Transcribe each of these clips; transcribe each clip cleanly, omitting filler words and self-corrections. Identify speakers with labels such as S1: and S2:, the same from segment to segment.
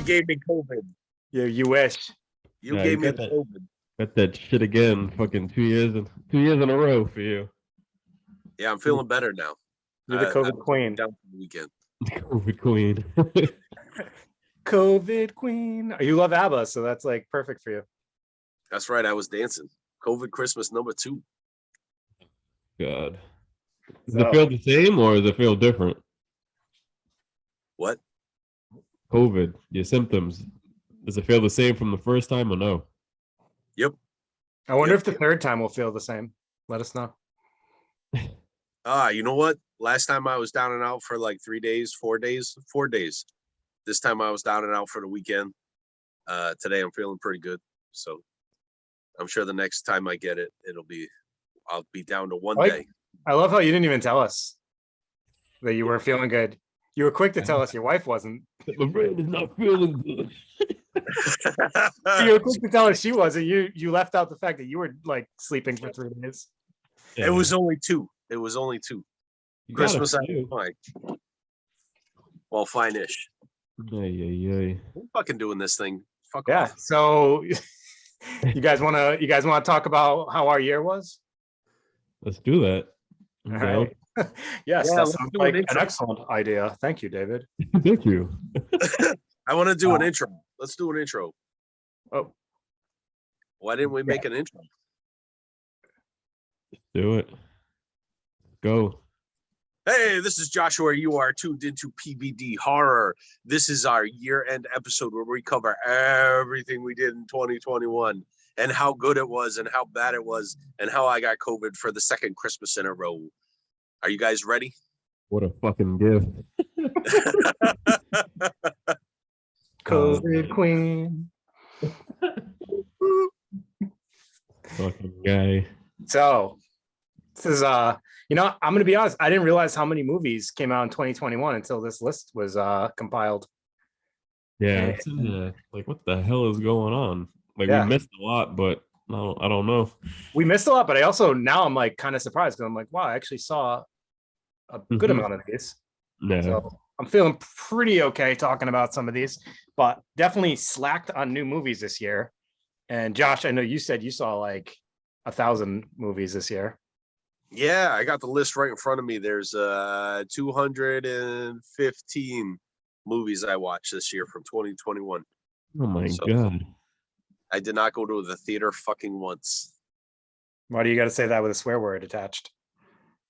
S1: gave me COVID.
S2: Yeah, you wish.
S1: You gave me COVID.
S3: Got that shit again. Fucking 2 years in a row for you.
S1: Yeah, I'm feeling better now.
S2: You're the COVID queen.
S1: Down for the weekend.
S3: COVID queen.
S2: COVID queen. You love ABBA, so that's like perfect for you.
S1: That's right. I was dancing. COVID Christmas #2.
S3: God. Does it feel the same or does it feel different?
S1: What?
S3: COVID, your symptoms. Does it feel the same from the first time or no?
S1: Yep.
S2: I wonder if the third time will feel the same. Let us know.
S1: You know what? Last time I was down and out for like 3 days, 4 days. This time I was down and out for the weekend. Today I'm feeling pretty good. So I'm sure the next time I get it, I'll be down to 1 day.
S2: I love how you didn't even tell us that you were feeling good. You were quick to tell us your wife wasn't.
S3: My brain is not feeling good.
S2: You were quick to tell us she wasn't. You left out the fact that you were like sleeping for 3 days.
S1: It was only 2. Christmas I was fine. Well, fine-ish.
S3: Yeah.
S1: I'm fucking doing this thing. Fuck
S2: yeah.
S1: off.
S2: So you guys wanna talk about how our year was?
S3: Let's do that.
S2: All right. Yes, that sounds like an excellent idea. Thank you, David.
S3: Thank you.
S1: I want to do an intro. Let's do an intro.
S2: Oh.
S1: Why didn't we make an intro?
S3: Let's do it. Go.
S1: Hey, this is Joshua. You are tuned into PBD Horror. This is our year-end episode where we cover everything we did in 2021 and how good it was and how bad it was and how I got COVID for the second Christmas in a row. Are you guys ready?
S3: What a fucking gift.
S2: COVID queen.
S3: Fucking guy.
S2: So this is I'm gonna be honest, I didn't realize how many movies came out in 2021 until this list was compiled.
S3: Yeah, it's like what the hell is going on? Like we missed a lot, but no, I don't know.
S2: We missed a lot, but I'm like kind of surprised because I'm like, wow, I actually saw a good amount of these.
S3: Yeah.
S2: So I'm feeling pretty okay talking about some of these, but definitely slacked on new movies this year. And Josh, I know you said you saw like 1,000 movies this year.
S1: Yeah, I got the list right in front of me. There's 215 movies I watched this year from 2021.
S3: Oh my God.
S1: I did not go to the theater fucking once.
S2: Why do you got to say that with a swear word attached?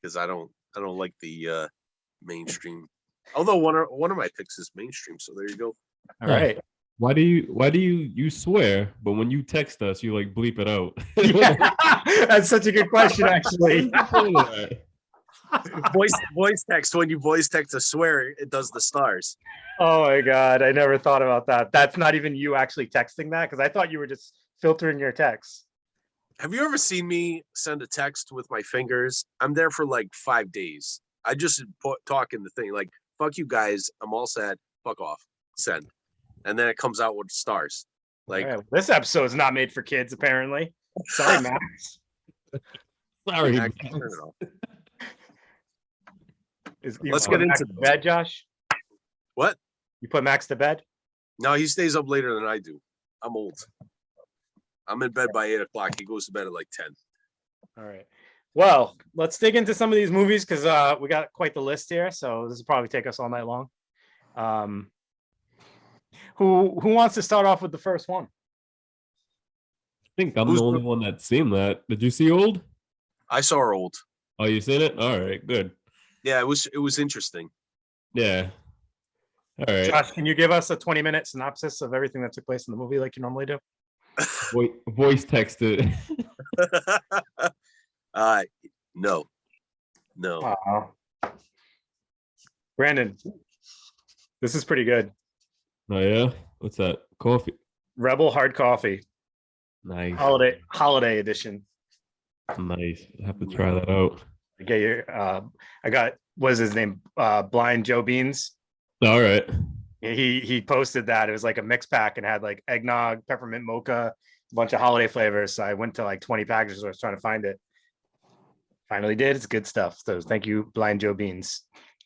S1: Because I don't like the mainstream. Although one of my picks is mainstream, so there you go.
S2: All right.
S3: Why do you swear, but when you text us, you like bleep it out?
S2: Yeah, that's such a good question, actually.
S1: voice text. When you voice text a swear, it does the stars.
S2: Oh my God, I never thought about that. That's not even you actually texting that, because I thought you were just filtering your texts.
S1: Have you ever seen me send a text with my fingers? I'm there for like 5 days. I just talk in the thing like, fuck you guys, I'm all set, fuck off, send. And then it comes out with stars. Like
S2: right, this episode is not made for kids, apparently. Sorry, Max.
S3: Sorry.
S1: Max. Let's get into
S2: bed, Josh.
S1: What?
S2: You put Max to bed?
S1: No, he stays up later than I do. I'm old. I'm in bed by 8 o'clock. He goes to bed at like 10.
S2: All right. Well, let's dig into some of these movies because we got quite the list here. So this will probably take us all night long. Who wants to start off with the first one?
S3: I think I'm the only one that's seen that. Did you see Old?
S1: I saw Old.
S3: Oh, you seen it? All right, good.
S1: Yeah, it was interesting.
S3: Yeah. All right.
S2: Josh, can you give us a 20-minute synopsis of everything that took place in the movie like you normally do?
S3: Voice texted.
S1: No.
S2: Brandon, this is pretty good.
S3: Oh yeah, what's that? Coffee.
S2: Rebel hard coffee.
S3: Nice.
S2: Holiday edition.
S3: Nice. I have to try that out.
S2: Okay, I got what is his name? Blind Joe Beans.
S3: All right.
S2: He posted that. It was like a mix pack and had like eggnog, peppermint mocha, a bunch of holiday flavors. So I went to like 20 packages. I was trying to find it. Finally did. It's good stuff. So thank you, Blind Joe Beans.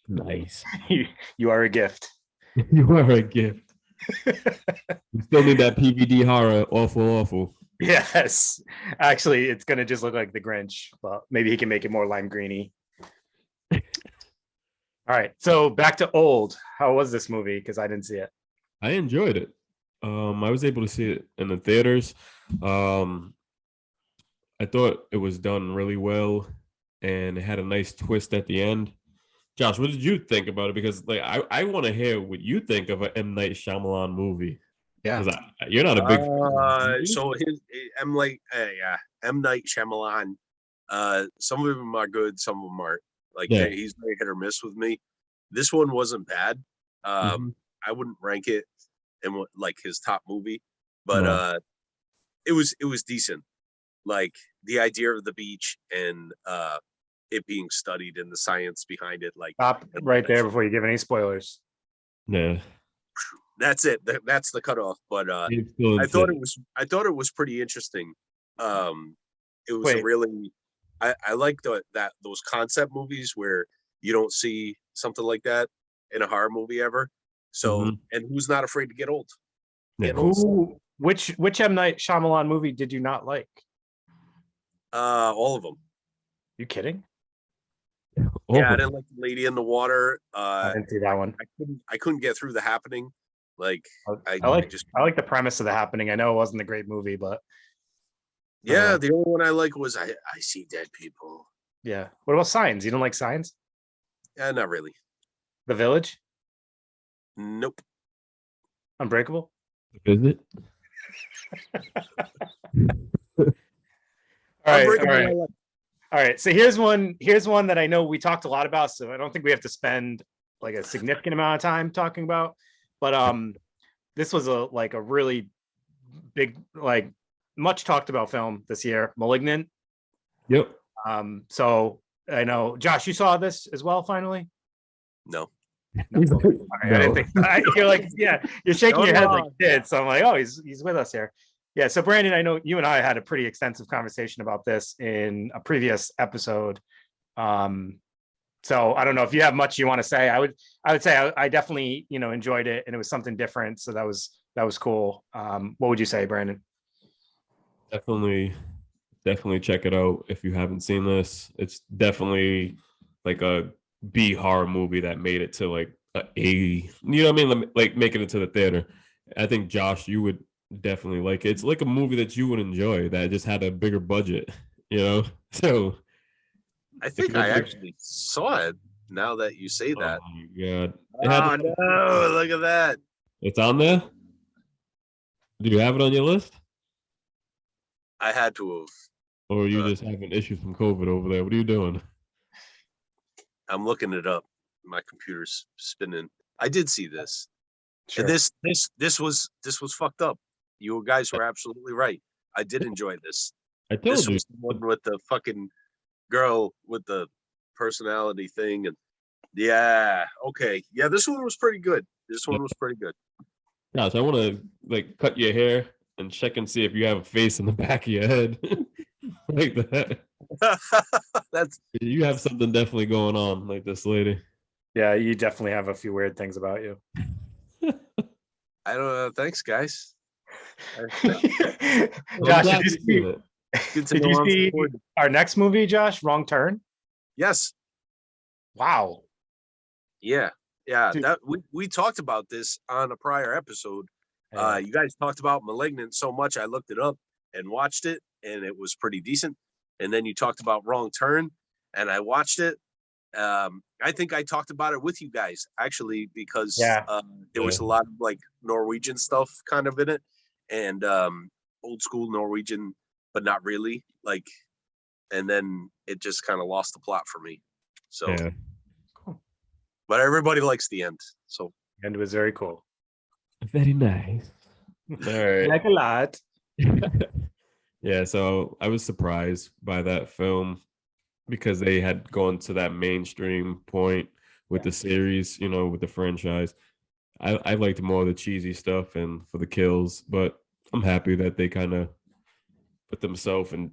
S3: Nice.
S2: You are a gift.
S3: You are a gift. We still need that PVD horror. Awful.
S2: Yes. Actually, it's gonna just look like the Grinch, but maybe he can make it more lime greeny. All right. So back to Old. How was this movie? Because I didn't see it.
S3: I enjoyed it. I was able to see it in the theaters. I thought it was done really well, and it had a nice twist at the end. Josh, what did you think about it? Because like I want to hear what you think of an M. Night Shyamalan movie.
S2: Yeah.
S3: Because you're not a big
S1: so M. Night Shyamalan. Some of them are good, some of them aren't. Like he's very hit or miss with me. This one wasn't bad. I wouldn't rank it in like his top movie, but it was decent. Like the idea of the beach and it being studied and the science behind it. Like
S2: stop right there before you give any spoilers.
S3: Yeah.
S1: That's it. That's the cutoff. But I thought it was pretty interesting. It was really I like those concept movies where you don't see something like that in a horror movie ever. So and who's not afraid to get old?
S2: Yeah. Which M. Night Shyamalan movie did you not like?
S1: All of them.
S2: You kidding?
S1: Yeah, I didn't like the Lady in the Water.
S2: I didn't see that one.
S1: I couldn't get through The Happening. Like
S2: I like the premise of The Happening. I know it wasn't a great movie, but
S1: yeah, the only one I like was I See Dead People.
S2: Yeah. What about Signs? You don't like Signs?
S1: Yeah, not really.
S2: The Village?
S1: Nope.
S3: Is
S2: Unbreakable?
S3: it?
S2: All right. So here's one that I know we talked a lot about, so I don't think we have to spend like a significant amount of time talking about. But this was a really big, like much talked about film this year, Malignant.
S3: Yep.
S2: So I know, Josh, you saw this as well finally?
S1: No.
S2: Right, I didn't think you're like, yeah, you're shaking your head like you did. So I'm like, oh, he's with us here. Yeah. So Brandon, I know you and I had a pretty extensive conversation about this in a previous episode. So I don't know if you have much you want to say. I would say I definitely, enjoyed it, and it was something different. So that was cool. What would you say, Brandon?
S3: Definitely check it out if you haven't seen this. It's definitely like a B horror movie that made it to like like making it to the theater. I think Josh, you would definitely like it. It's like a movie that you would enjoy that just had a bigger budget, So
S1: I think I actually saw it now that you say that.
S3: Oh my God.
S1: No, look at that.
S3: It's on there? Do you have it on your list?
S1: I had to have.
S3: Or are you just having issues from COVID over there? What are you doing?
S1: I'm looking it up. My computer's spinning. I did see this.
S2: Sure.
S1: And this was fucked up. You guys were absolutely right. I did enjoy this.
S3: I told
S1: this
S3: you.
S1: was the one with the fucking girl with the personality thing, and yeah, okay. Yeah, this one was pretty good.
S3: Gosh, I want to like cut your hair and check and see if you have a face in the back of your head. Like that. You have something definitely going on, like this lady.
S2: Yeah, you definitely have a few weird things about you.
S1: I don't know. Thanks, guys.
S2: Josh, did you see our next movie, Josh? Wrong Turn?
S1: Yes.
S2: Wow.
S1: Yeah. That we talked about this on a prior episode. You guys talked about Malignant so much, I looked it up and watched it, and it was pretty decent. And then you talked about Wrong Turn, and I watched it. I think I talked about it with you guys actually because there was a lot of like Norwegian stuff kind of in it, and old school Norwegian, but not really like. And then it just kind of lost the plot for me. So,
S2: cool.
S1: But everybody likes the end. So
S2: the end was very cool.
S3: Very nice. All right.
S2: Like a lot.
S3: Yeah, so I was surprised by that film because they had gone to that mainstream point with the series, with the franchise. I liked more of the cheesy stuff and for the kills, but I'm happy that they kind of put themselves in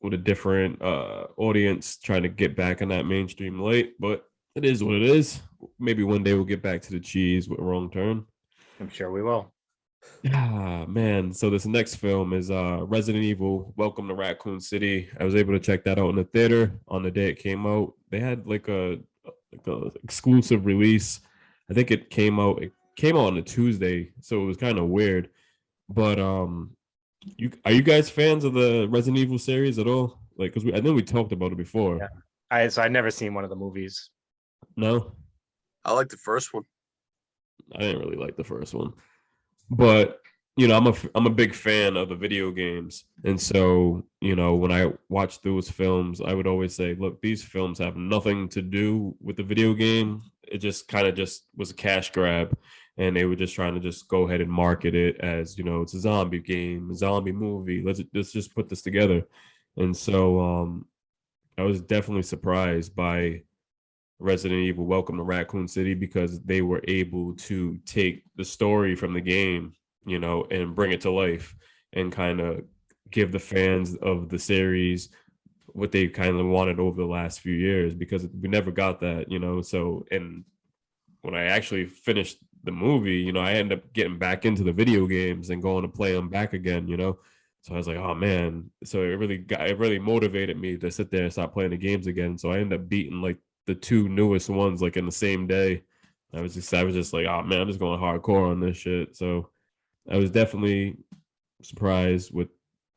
S3: with a different audience trying to get back on that mainstream light, but it is what it is. Maybe one day we'll get back to the cheese with Wrong Turn.
S2: I'm sure we will.
S3: Ah, man. So this next film is Resident Evil Welcome to Raccoon City. I was able to check that out in the theater on the day it came out. They had like a exclusive release. I think it came out on a Tuesday, so it was kind of weird. But you guys fans of the Resident Evil series at all? Like, cuz I know we talked about it before.
S2: Yeah. I'd never seen one of the movies.
S3: No.
S1: I like the first one.
S3: I didn't really like the first one. But I'm a big fan of the video games, and so when I watch those films, I would always say, look, these films have nothing to do with the video game. It just kind of just was a cash grab, and they were just trying to just go ahead and market it as it's a zombie game, a zombie movie. Let's just put this together. And so I was definitely surprised by Resident Evil Welcome to Raccoon City because they were able to take the story from the game, and bring it to life and kind of give the fans of the series what they kind of wanted over the last few years, because we never got that, So, and when I actually finished the movie, I ended up getting back into the video games and going to play them back again, So I was like, oh man. So it really motivated me to sit there and start playing the games again. So I ended up beating like the two newest ones like in the same day. I was just like, oh man, I'm just going hardcore on this shit. So I was definitely surprised with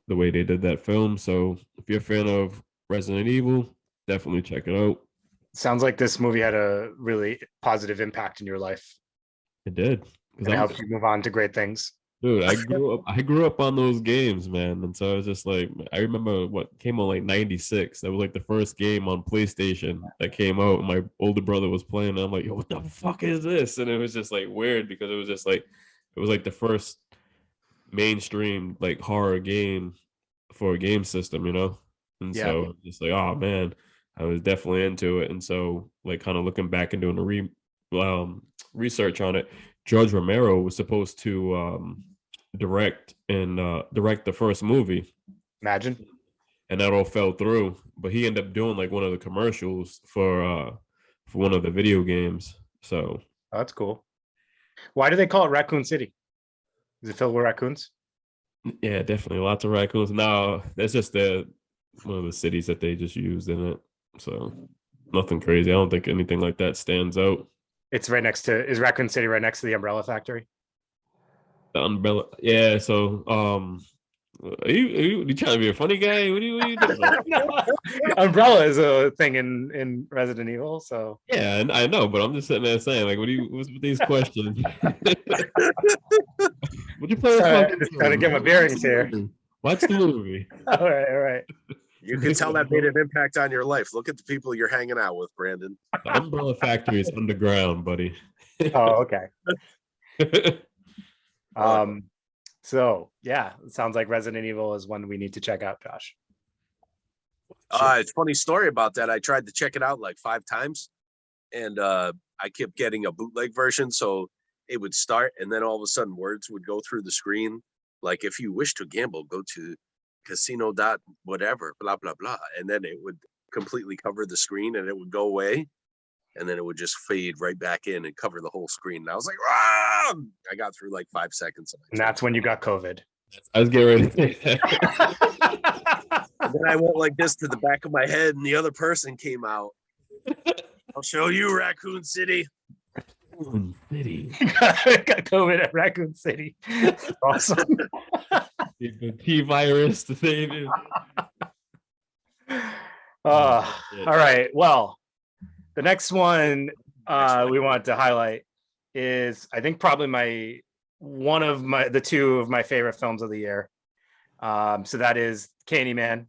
S3: the way they did that film. So if you're a fan of Resident Evil, definitely check it out.
S2: Sounds like this movie had a really positive impact in your life.
S3: It did.
S2: And it helped you move on to great things.
S3: Dude, I grew up on those games, man. And so I was just like, I remember what came on like 96. That was like the first game on PlayStation that came out. And my older brother was playing. And I'm like, yo, what the fuck is this? And it was just like weird because it was just like, it was like the first mainstream like horror game for a game system, And so just like, oh man, I was definitely into it. And so like kind of looking back and doing the research on it, George Romero was supposed to direct the first movie.
S2: Imagine.
S3: And that all fell through. But he ended up doing like one of the commercials for one of the video games. So
S2: that's cool. Why do they call it Raccoon City? Is it filled with raccoons?
S3: Yeah, definitely lots of raccoons. No, that's just one of the cities that they just used in it. So nothing crazy. I don't think anything like that stands out.
S2: It's is Raccoon City right next to the Umbrella Factory?
S3: The Umbrella, yeah. So, are you trying to be a funny guy? What are you doing?
S2: Umbrella is a thing in Resident Evil, so
S3: yeah, and I know, but I'm just sitting there saying, like, what's with these questions? Would you play?
S2: Just trying to get my bearings here.
S3: Watch the movie.
S2: All right.
S1: You can tell that made an impact on your life. Look at the people you're hanging out with, Brandon.
S3: The Umbrella Factory is underground, buddy.
S2: Oh, okay. So yeah, it sounds like Resident Evil is one we need to check out, Josh.
S1: It's a funny story about that. I tried to check it out like 5 times, and I kept getting a bootleg version. So it would start, and then all of a sudden words would go through the screen. Like, if you wish to gamble, go to casino dot whatever, blah, blah, blah. And then it would completely cover the screen and it would go away. And then it would just fade right back in and cover the whole screen. And I was like, ah! I got through like 5 seconds.
S2: And that's when you got COVID.
S3: I was getting ready to say that.
S1: And then I went like this to the back of my head and the other person came out. I'll show you Raccoon City.
S3: Raccoon City.
S2: Got COVID at Raccoon City. Awesome.
S3: The T virus to save you.
S2: All right. Well, the next one we want to highlight is, I think, probably the two of my favorite films of the year. So that is Candyman.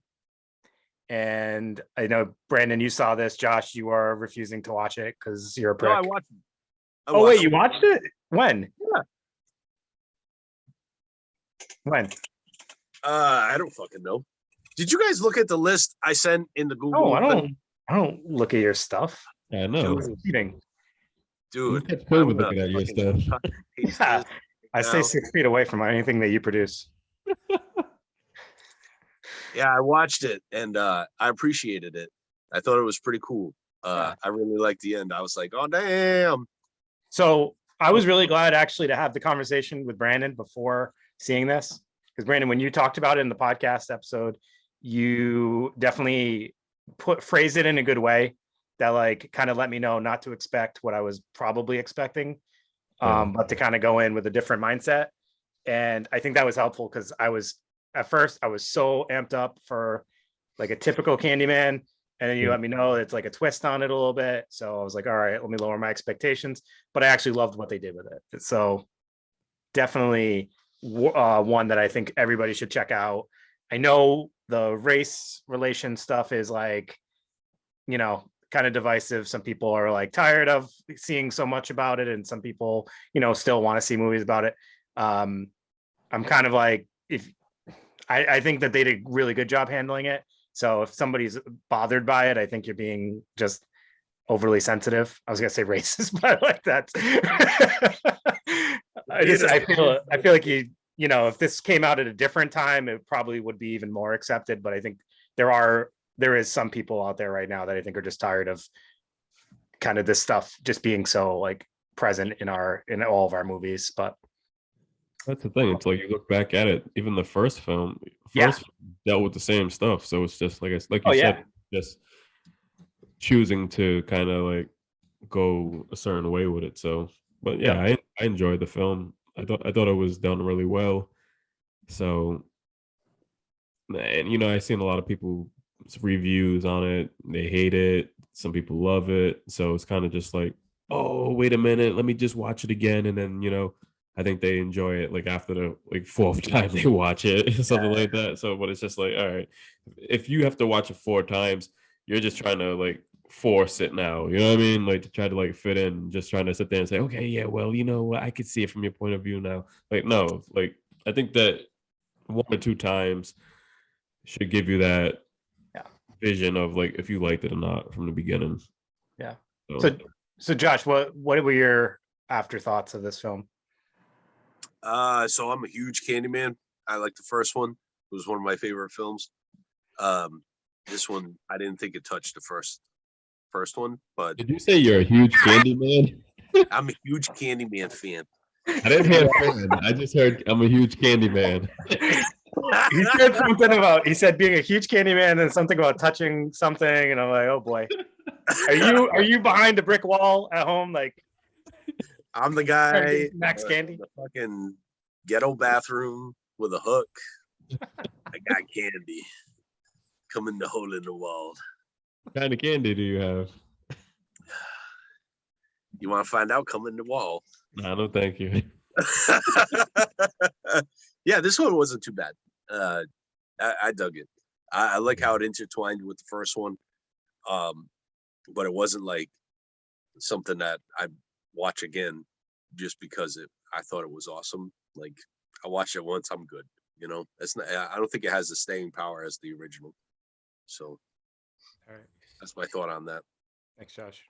S2: And I know, Brandon, you saw this. Josh, you are refusing to watch it because you're a prick.
S1: No, I watched it.
S2: Wait, you watched it? When?
S1: Yeah.
S2: When?
S1: I don't fucking know. Did you guys look at the list I sent in the Google?
S2: Oh, I don't look at your stuff.
S3: Yeah, no.
S1: Dude,
S3: COVID looking at your stuff.
S2: Yeah, I stay 6 feet away from anything that you produce.
S1: Yeah, I watched it and I appreciated it. I thought it was pretty cool. I really liked the end. I was like, oh damn.
S2: So I was really glad actually to have the conversation with Brandon before seeing this, because Brandon, when you talked about it in the podcast episode, you definitely phrased it in a good way that like kind of let me know not to expect what I was probably expecting, but to kind of go in with a different mindset. And I think that was helpful because at first I was so amped up for like a typical Candyman. And then you let me know it's like a twist on it a little bit. So I was like, all right, let me lower my expectations. But I actually loved what they did with it. So definitely one that I think everybody should check out. I know the race relation stuff is like, kind of divisive. Some people are like tired of seeing so much about it. And some people, still want to see movies about it. I'm kind of like, I think that they did a really good job handling it. So if somebody's bothered by it, I think you're being just overly sensitive. I was gonna say racist, but like that. I feel like if this came out at a different time, it probably would be even more accepted. But I think there is some people out there right now that I think are just tired of kind of this stuff just being so like present in all of our movies. But
S3: that's the thing. It's like you look back at it, even the first film dealt with the same stuff. So it's just like you said, just choosing to kind of like go a certain way with it. So, but I enjoyed the film. I thought it was done really well. So, and I seen a lot of people reviews on it. They hate it. Some people love it. So it's kind of just like, oh, wait a minute, let me just watch it again, and then I think they enjoy it like after the like fourth time they watch it, something like that. So, but it's just like, all right, if you have to watch it 4 times, you're just trying to like force it now. You know what I mean? Like to try to like fit in, just trying to sit there and say, okay, yeah, well, you know what, I could see it from your point of view now. Like, no, like I think that 1 or 2 times should give you that vision of like if you liked it or not from the beginning.
S2: Yeah. So Josh, what were your afterthoughts of this film?
S1: So I'm a huge Candyman. I like the first one. It was one of my favorite films. This one, I didn't think it touched the first one, but
S3: did you say you're a huge Candyman?
S1: I'm a huge Candyman fan.
S3: I didn't hear fan. I just heard I'm a huge Candyman.
S2: He said something about being a huge Candyman and something about touching something, and I'm like, oh boy. Are you behind the brick wall at home? Like
S1: I'm the guy
S2: Max Candy,
S1: the fucking ghetto bathroom with a hook. I got candy. Come in the hole in the wall.
S3: What kind of candy do you have?
S1: You want to find out? Come in the wall.
S3: No, thank you.
S1: Yeah, this one wasn't too bad. I dug it. I like how it intertwined with the first one. But it wasn't like something that I watch again just because I thought it was awesome. Like I watched it once, I'm good. It's not, I don't think it has the staying power as the original. So
S2: all right,
S1: that's my thought on that.
S2: Thanks, Josh.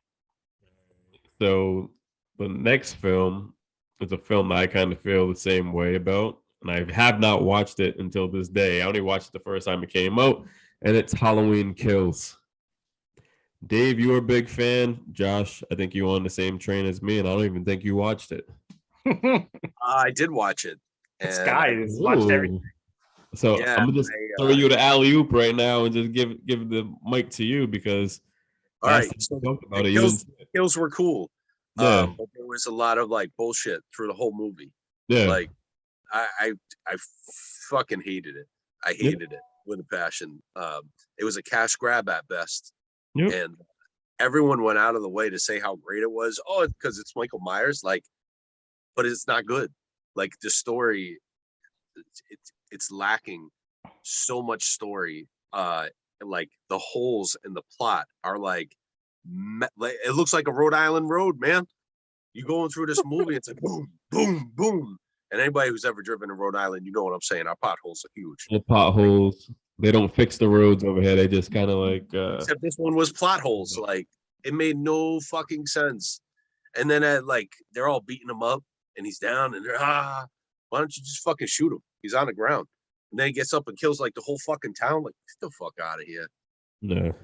S3: So the next film is a film that I kind of feel the same way about, and I have not watched it until this day. I only watched it the first time it came out, and it's Halloween Kills. Dave, you're a big fan. Josh, I think you're on the same train as me, and I don't even think you watched it.
S1: I did watch it.
S2: This guy has watched everything.
S3: So I'm gonna just throw you the alley oop right now and just give the mic to you because
S1: all right. So the kills were cool.
S3: Yeah.
S1: But there was a lot of like bullshit through the whole movie.
S3: Yeah.
S1: Like I fucking hated it. I hated it with a passion. It was a cash grab at best.
S3: Yep.
S1: And everyone went out of the way to say how great it was. Oh, because it's Michael Myers, like, but it's not good. Like the story, it's lacking so much story. Like the holes in the plot are like it looks like a Rhode Island road, man. You going through this movie, it's like boom, boom, boom. And anybody who's ever driven to Rhode Island, you know what I'm saying. Our potholes are huge.
S3: The potholes. They don't fix the roads over here. They just kind of like.
S1: Except this one was plot holes. Like it made no fucking sense. And then they're all beating him up, and he's down, and they're why don't you just fucking shoot him? He's on the ground, and then he gets up and kills like the whole fucking town. Like get the fuck out of here.
S3: No.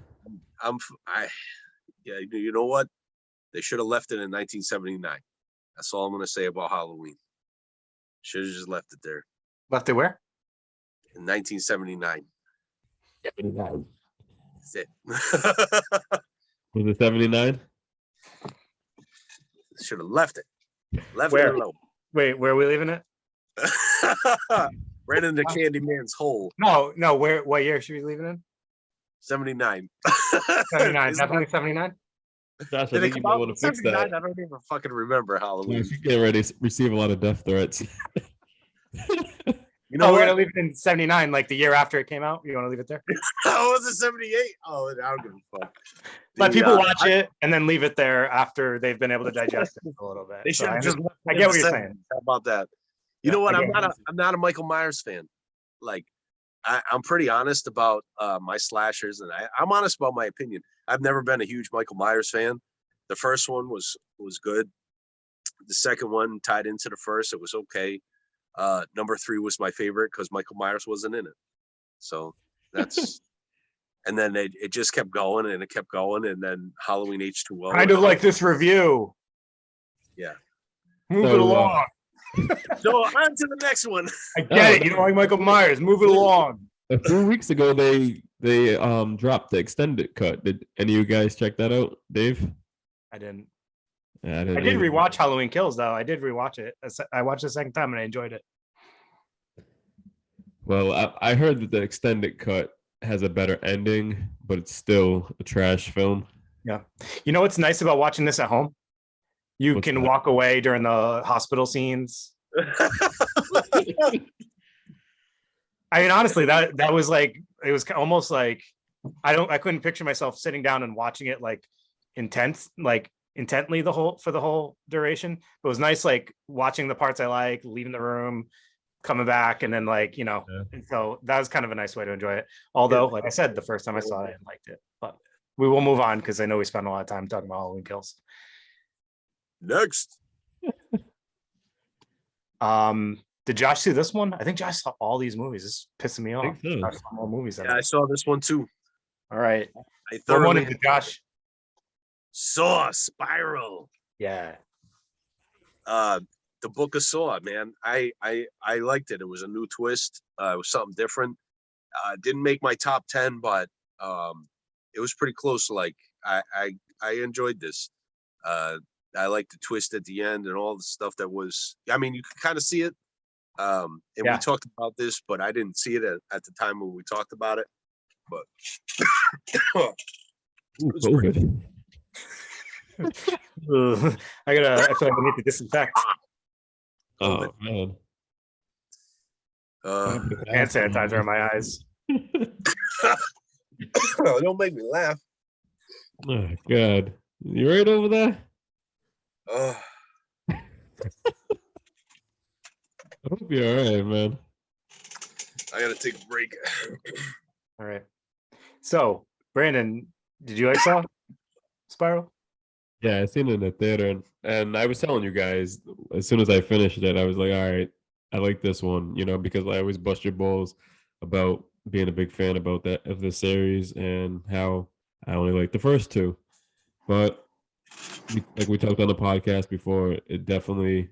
S1: You know what? They should have left it in 1979. That's all I'm gonna say about Halloween. Should have just left it there.
S2: Left it where?
S1: In 1979.
S3: 79.
S1: That's it.
S3: Was it 79?
S1: Should have left it. Left
S2: Where?
S1: it alone.
S2: Wait, where are we leaving it?
S1: Right into Candyman's hole.
S2: No. What year should we leave it in?
S1: 79.
S2: 79. Definitely 79.
S3: Josh, I
S1: Did it
S3: think you
S1: come
S3: might
S1: out
S3: want
S1: in
S3: to fix
S1: 79?
S3: that.
S1: I don't even fucking remember Halloween.
S3: Josh, you getting ready to receive a lot of death threats.
S1: You
S2: No,
S1: know
S2: we're
S1: what?
S2: gonna leave it in 79, like the year after it came out. You want to leave it there?
S1: Oh, was it 78? Oh, I don't give a fuck.
S2: Let
S1: The,
S2: people watch it and then leave it there after they've been able to digest it a little bit.
S1: They
S2: So
S1: should have just left
S2: I
S1: it
S2: get
S1: in
S2: what
S1: the
S2: you're
S1: 70s.
S2: saying.
S1: How about that? You
S2: Yeah,
S1: know what?
S2: I
S1: I'm
S2: get
S1: not a Michael Myers fan. Like, I'm pretty honest about my slashers, and I'm honest about my opinion. I've never been a huge Michael Myers fan. The first one was good. The second one tied into the first. It was okay. Number 3 was my favorite because Michael Myers wasn't in it. So that's, and then it just kept going and it kept going, and then Halloween H2O.
S2: Kind of like this review.
S1: Yeah.
S2: Move
S3: So,
S2: it along.
S1: So on to the next one.
S2: I get it. You don't like Michael Myers. Move it along.
S3: A few weeks ago, they dropped the extended cut. Did any of you guys check that out, Dave?
S2: I didn't.
S3: Yeah,
S2: I did
S3: either.
S2: rewatch Halloween Kills though. I did rewatch it. I watched it the second time and I enjoyed it.
S3: Well, I heard that the extended cut has a better ending, but it's still a trash film.
S2: Yeah. You know what's nice about watching this at home? You
S3: What's
S2: can
S3: that?
S2: walk away during the hospital scenes. I mean, honestly, that was like, it was almost like I couldn't picture myself sitting down and watching it like intently for the whole duration. But it was nice, like watching the parts I like, leaving the room, coming back, and then like,
S3: Yeah.
S2: and so that was kind of a nice way to enjoy it. Although, like I said, the first time I saw it, I liked it. But we will move on because I know we spent a lot of time talking about Halloween Kills.
S1: Next.
S2: Did Josh see this one? I think Josh saw all these movies. This is pissing me
S3: I
S2: off.
S3: think so.
S2: Josh saw more movies than
S1: Yeah, I
S2: I.
S1: saw this one too.
S2: All right.
S1: I
S2: What
S1: thoroughly
S2: one is it, Josh?
S1: saw Spiral.
S2: Yeah.
S1: The Book of Saw, man. I liked it. It was a new twist. It was something different. Didn't make my top 10, but it was pretty close. Like I enjoyed this. I liked the twist at the end and all the stuff that was. I mean, you could kind of see it. And
S2: Yeah.
S1: we talked about this, but I didn't see it at the time when we talked about it. But
S3: Ooh,
S1: was great.
S3: COVID.
S2: Ugh. I feel like I need to disinfect.
S3: Oh man.
S2: Hand sanitizer in my eyes.
S1: Don't make me laugh.
S3: Oh God. You right over there? I hope you're all right, man.
S1: I gotta take a break.
S2: All right. So, Brandon, did you like Saw Spiral?
S3: Yeah, I seen it in the theater, and I was telling you guys as soon as I finished it, I was like, all right, I like this one, because I always bust your balls about being a big fan about that of the series and how I only like the first two. But like we talked on the podcast before, it definitely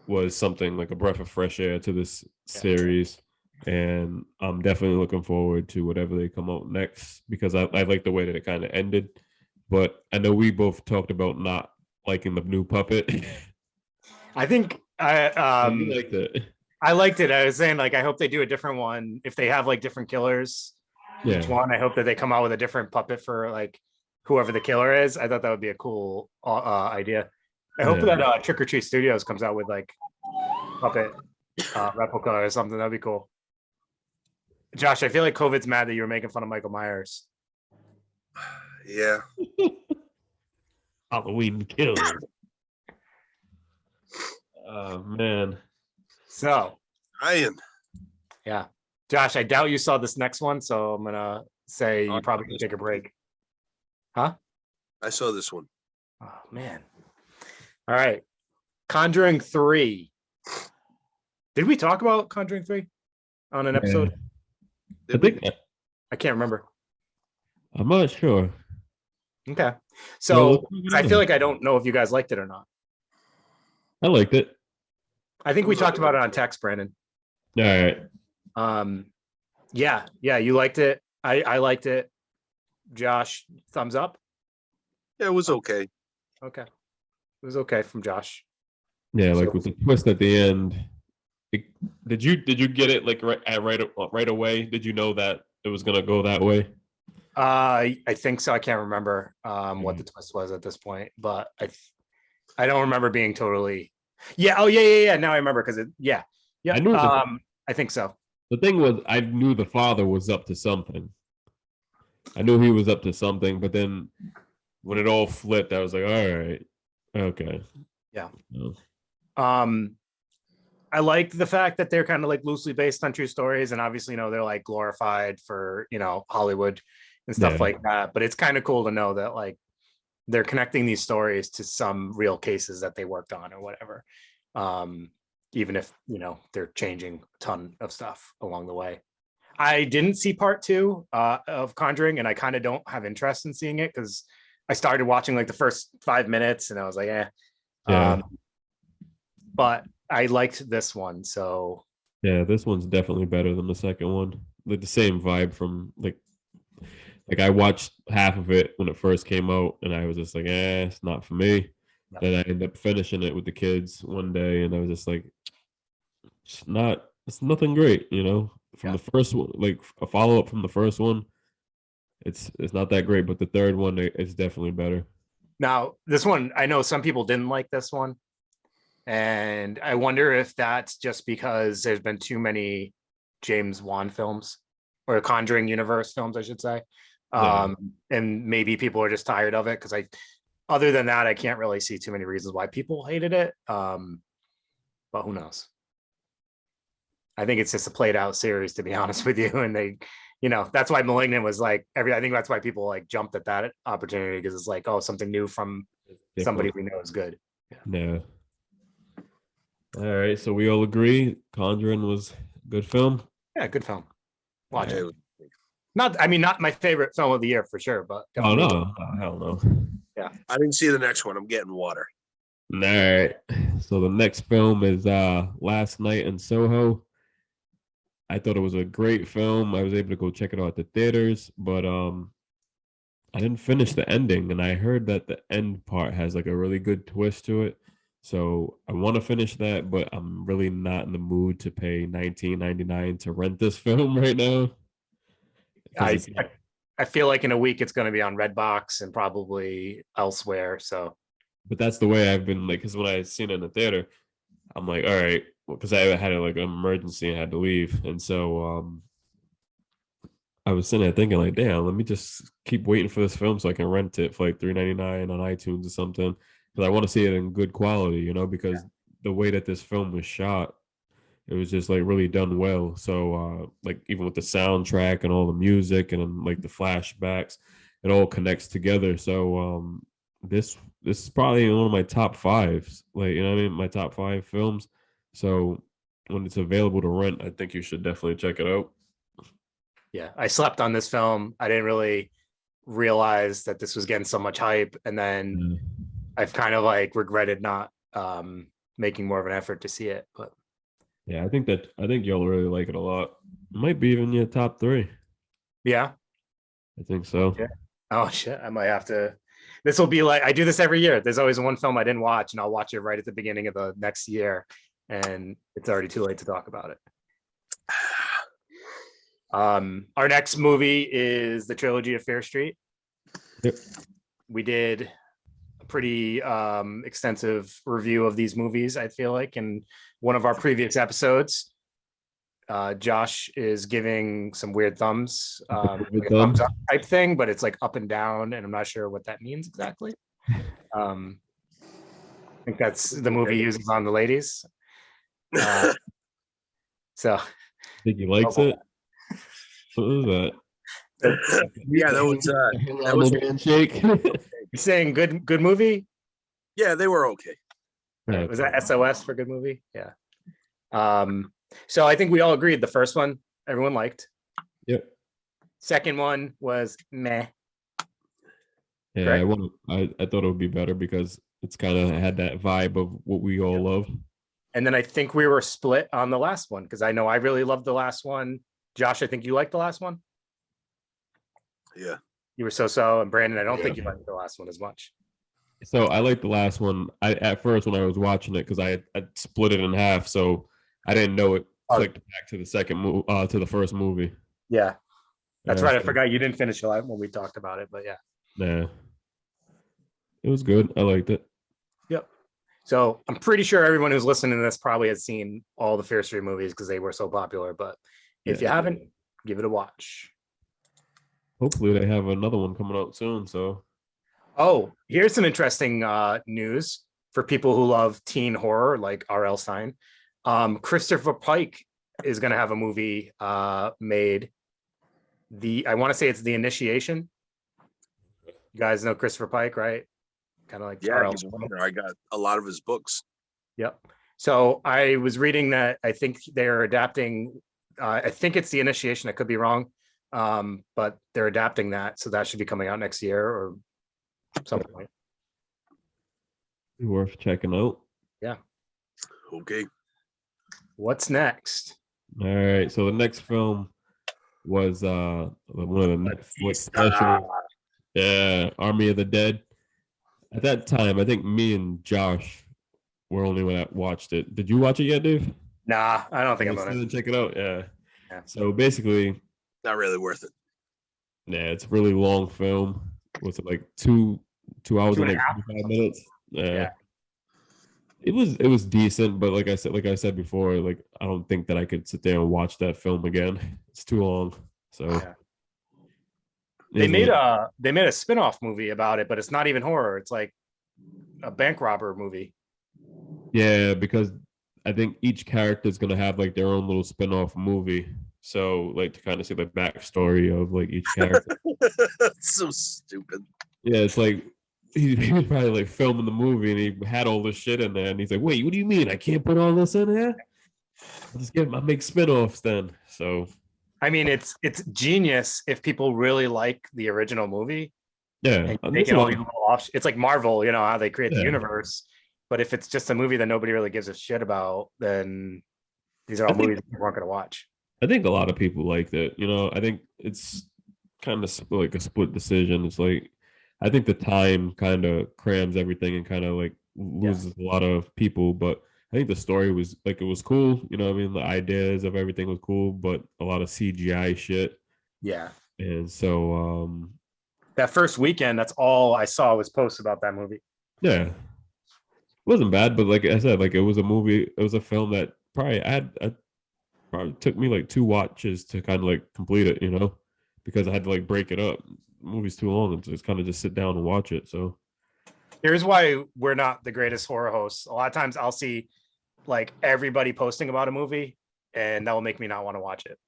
S3: was something like a breath of fresh air to this series. And I'm definitely looking forward to whatever they come out next because I like the way that it kind of ended. But I know we both talked about not liking the new puppet.
S2: I think
S3: You liked it.
S2: I liked it. I was saying, like, I hope they do a different one. If they have like different killers, each
S3: Yeah.
S2: one, I hope that they come out with a different puppet for like whoever the killer is. I thought that would be a cool idea. I hope
S3: Yeah.
S2: that Trick or Treat Studios comes out with like puppet replica or something. That'd be cool. Josh, I feel like COVID's mad that you were making fun of Michael Myers.
S1: Yeah.
S3: Halloween Kills. Oh man.
S2: So,
S1: Ryan.
S2: yeah. Josh, I doubt you saw this next one, so I'm gonna say you probably can take a break. Huh?
S1: I saw this one.
S2: Oh man. All right. Conjuring 3. Did we talk about Conjuring 3 on an episode?
S3: I think
S2: I can't remember.
S3: I'm not sure.
S2: Okay.
S3: Well,
S2: So
S3: let's move
S2: I
S3: on.
S2: feel like I don't know if you guys liked it or not.
S3: I liked it.
S2: I think we talked about it on text, Brandon.
S3: All right.
S2: Yeah, you liked it. I liked it. Josh, thumbs up.
S1: Yeah, it was okay.
S2: Okay, it was okay from Josh.
S3: Yeah, like
S2: So-
S3: with the twist at the end. Did you get it like right away? Did you know that it was gonna go that way?
S2: I think so. I can't remember what the twist was at this point, but I don't remember being totally. Yeah. Oh yeah. Now I remember because yeah.
S3: I knew
S2: I think so.
S3: the thing was I knew the father was up to something. I knew he was up to something, but then when it all flipped, I was like, all right, okay.
S2: Yeah.
S3: No.
S2: I like the fact that they're kind of like loosely based on true stories, and obviously, they're like glorified for Hollywood and stuff like that. But it's kind of cool to know that like they're connecting these stories to some real cases that they worked on or whatever. Even if they're changing a ton of stuff along the way. I didn't see part 2 of Conjuring, and I kind of don't have interest in seeing it because I started watching like the first 5 minutes and I was like, eh.
S3: Yeah.
S2: But I liked this one, so
S3: Yeah, this one's definitely better than the second one. Like the same vibe from like I watched half of it when it first came out, and I was just like, it's not for me.
S2: Yep.
S3: Then I ended up finishing it with the kids one day, and I was just like, it's nothing great, From the first one, like a follow up from the first one, it's not that great, but the third one it's definitely better.
S2: Now, this one, I know some people didn't like this one. And I wonder if that's just because there's been too many James Wan films or Conjuring universe films, I should say. And maybe people are just tired of it because other than that, I can't really see too many reasons why people hated it. But who knows? I think it's just a played out series, to be honest with you. And they, that's why Malignant was like I think that's why people like jumped at that opportunity because it's like, oh, something new from somebody we know is good.
S3: Yeah. All right, so we all agree Conjuring was a good film.
S2: Yeah, good film. Watch it. Not my favorite film of the year for sure, but
S3: oh no, hell no.
S2: Yeah,
S1: I didn't see the next one. I'm getting water.
S3: All right, so the next film is Last Night in Soho. I thought it was a great film. I was able to go check it out at the theaters, but I didn't finish the ending, and I heard that the end part has like a really good twist to it. So I want to finish that, but I'm really not in the mood to pay $19.99 to rent this film right now.
S2: I feel like in a week it's going to be on Redbox and probably elsewhere. So,
S3: but that's the way I've been like, because when I seen it in the theater, I'm like, all right, because I had like an emergency and had to leave, and so I was sitting there thinking like, damn, let me just keep waiting for this film so I can rent it for like $3.99 on iTunes or something. Because I want to see it in good quality, because the way that this film was shot, it was just like really done well. So like even with the soundtrack and all the music and like the flashbacks, it all connects together. So this is probably one of my top 5s, like my top 5 films. So when it's available to rent, I think you should definitely check it out.
S2: Yeah, I slept on this film. I didn't really realize that this was getting so much hype, and then I've kind of like regretted not making more of an effort to see it. But
S3: yeah, I think you'll really like it a lot. It might be even your top 3.
S2: Yeah,
S3: I think so.
S2: Yeah. Oh shit, I might have to. This will be like I do this every year. There's always one film I didn't watch, and I'll watch it right at the beginning of the next year, and it's already too late to talk about it. Our next movie is the trilogy of Fear Street.
S3: Yep.
S2: We did a pretty extensive review of these movies, I feel like, in one of our previous episodes. Josh is giving some weird thumbs, like a thumbs up type thing, but it's like up and down, and I'm not sure what that means exactly. I think that's the movie uses on the ladies. So
S3: I think he likes it. What was that?
S1: Yeah, that was
S3: handshake.
S2: You're saying good movie?
S1: Yeah, they were okay.
S2: Right. Was that SOS for good movie? Yeah. So I think we all agreed the first one everyone liked.
S3: Yep.
S2: Second one was meh.
S3: Yeah,
S2: Greg?
S3: I thought it would be better because it's kind of had that vibe of what we all love.
S2: And then I think we were split on the last one because I know I really loved the last one. Josh, I think you liked the last one.
S1: Yeah.
S2: You were so, and Brandon, I don't
S3: Yeah.
S2: think you liked the last one as much.
S3: So I like the last one. I at first when I was watching it because I split it in half, so I didn't know it clicked back to the to the first movie.
S2: Yeah, that's
S3: Yeah,
S2: right. I
S3: so,
S2: forgot you didn't finish it when we talked about it, but yeah.
S3: nah, it was good. I liked it.
S2: Yep. So I'm pretty sure everyone who's listening to this probably has seen all the Fear Street movies because they were so popular. But if you haven't, give it a watch.
S3: Hopefully they have another one coming out soon. So
S2: Oh, here's some interesting news for people who love teen horror like R.L. Stein. Christopher Pike is going to have a movie made. I want to say it's The Initiation. You guys know Christopher Pike, right? Kind of like
S1: Yeah,
S2: R.L.
S1: he's a writer. I got a lot of his books.
S2: Yep. So I was reading that I think they're adapting. I think it's The Initiation. I could be wrong, but they're adapting that, so that should be coming out next year or some point.
S3: worth checking out.
S2: Yeah.
S1: Okay.
S2: What's next?
S3: All right. So the next film was one of the Netflix specials. Yeah, Army of the Dead. At that time, I think me and Josh were only one that watched it. Did you watch it yet, Dave?
S2: Nah, I don't think I'm gonna
S3: check it out. Yeah.
S2: Yeah.
S3: So basically,
S1: Not really worth it.
S3: yeah, it's a really long film. Was it like two hours and like 45 minutes?
S2: Yeah.
S3: It was decent, but like I said before, like I don't think that I could sit there and watch that film again. It's too long. So
S2: Yeah. They made a spin-off movie about it, but it's not even horror. It's like a bank robber movie.
S3: Yeah, because I think each character is gonna have like their own little spin-off movie. So like to kind of see the backstory of like each character.
S1: That's so stupid.
S3: Yeah, it's like he was probably like filming the movie and he had all this shit in there and he's like, wait, what do you mean? I can't put all this in there? I'll make spin-offs then. So
S2: I mean, it's genius if people really like the original movie.
S3: yeah,
S2: And they can all off. It's like Marvel, you know, how they create the universe. But if it's just a movie that nobody really gives a shit about, then these are all movies people aren't going to watch.
S3: I think a lot of people liked it. You know, I think it's kind of like a split decision. It's like I think the time kind of crams everything and kind of like loses a lot of people. But I think the story was like it was cool. You know what I mean? The ideas of everything was cool, but a lot of CGI shit.
S2: Yeah.
S3: And so
S2: that first weekend, that's all I saw was posts about that movie.
S3: Yeah. It wasn't bad, but like I said, like it was a movie, it was a film that probably probably took me like 2 watches to kind of like complete it, you know, because I had to like break it up. The movie's too long and just kind of just sit down and watch it. So
S2: here's why we're not the greatest horror hosts. A lot of times I'll see like everybody posting about a movie and that will make me not want to watch it.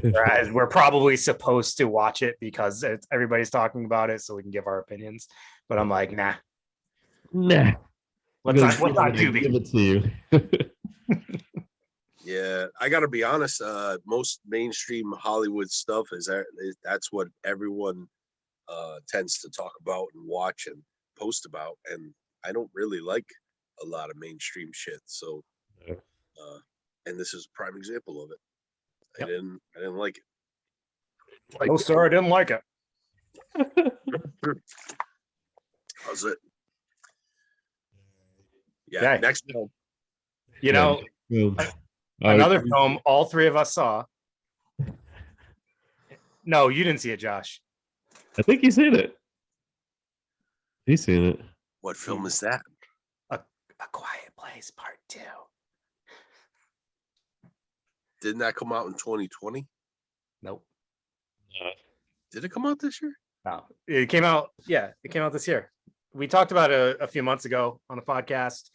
S2: Whereas we're probably supposed to watch it because everybody's talking about it so we can give our opinions. But I'm like, nah. Let's not do
S3: give it to you.
S1: Yeah, I got to be honest. Most mainstream Hollywood stuff that's what everyone tends to talk about and watch and post about, and I don't really like a lot of mainstream shit. So, and this is a prime example of it. I didn't like it.
S2: No, sir, I didn't like it.
S1: How's it? Yeah.
S2: Okay.
S1: Next film.
S2: You know, another film all three of us saw. No, you didn't see it, Josh.
S3: I think he's seen it. He's seen it.
S1: What film is that?
S2: A Quiet Place Part 2.
S1: Didn't that come out in 2020?
S2: Nope.
S1: Did it come out this year?
S2: No, it came out. Yeah, it came out this year. We talked about it a few months ago on the podcast.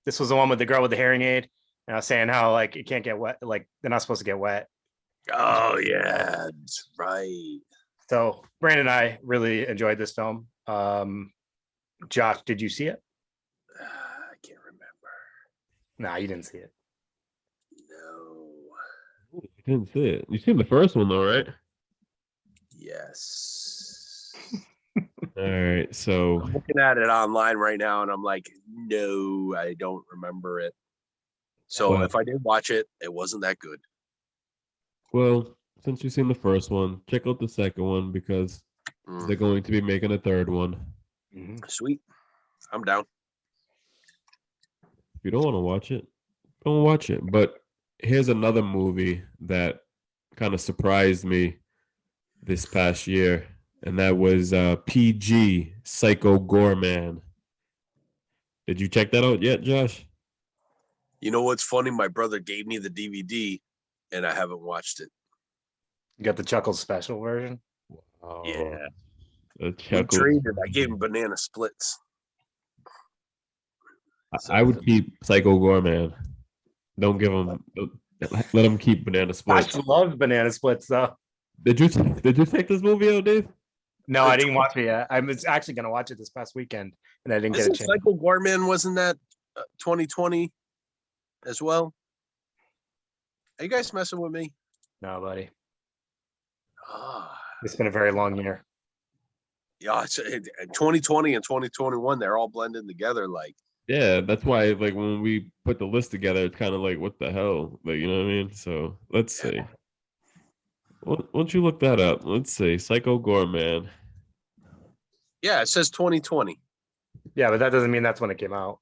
S2: This was the one with the girl with the hearing aid. And I was saying how like it can't get wet. Like they're not supposed to get wet.
S1: Oh yeah, that's right.
S2: So Brandon and I really enjoyed this film. Josh, did you see it?
S1: I can't remember.
S2: Nah, you didn't see it.
S1: No.
S3: You didn't see it. You seen the first one though, right?
S1: Yes.
S3: All right, so
S1: I'm looking at it online right now, and I'm like, no, I don't remember it. So
S3: Well-
S1: if I did watch it, it wasn't that good.
S3: well, since you've seen the first one, check out the second one because they're going to be making a third one.
S1: Sweet. I'm down.
S3: If you don't want to watch it, don't watch it. But here's another movie that kind of surprised me this past year, and that was PG Psycho Gorman. Did you check that out yet, Josh?
S1: You know what's funny? My brother gave me the DVD, and I haven't watched it.
S2: You got the Chuckles special version?
S3: Oh,
S1: Yeah.
S3: the
S1: We
S3: Chuckles.
S1: traded. I gave him banana splits.
S3: I would keep Psycho Gorman. Don't give him. Let him keep banana splits.
S2: Josh loves banana splits, though.
S3: Did you take this movie out, Dave?
S2: No, I didn't watch it yet. I was actually going to watch it this past weekend, and I didn't get a
S1: Isn't
S2: chance.
S1: Psycho Gorman, wasn't that 2020 as well? Are you guys messing with me?
S2: No, buddy.
S1: Ah,
S2: It's been a very long year.
S1: yeah, it's 2020 and 2021. They're all blending together. Like,
S3: Yeah, that's why like when we put the list together, it's kind of like what the hell, like you know what I mean. So let's see. Why don't you look that up? Let's see, Psycho Gorman.
S1: yeah, it says 2020.
S2: Yeah, but that doesn't mean that's when it came out.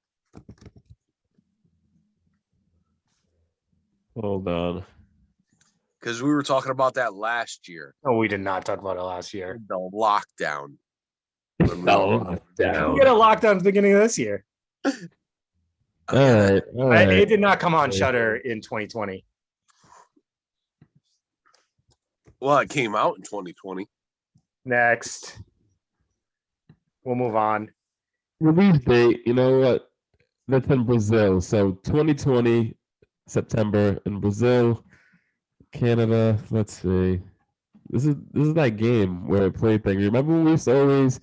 S3: Hold on.
S1: Because we were talking about that last year,
S2: Oh, we did not talk about it last year.
S1: the lockdown.
S2: We get a lockdown at the beginning of this year.
S3: All right.
S2: It did not come on Shudder in 2020.
S1: Well, it came out in 2020.
S2: Next. We'll move on.
S3: Release date. You know what? That's in Brazil. So 2020 September in Brazil, Canada. Let's see. This is that game where it played thing. Remember when we used to always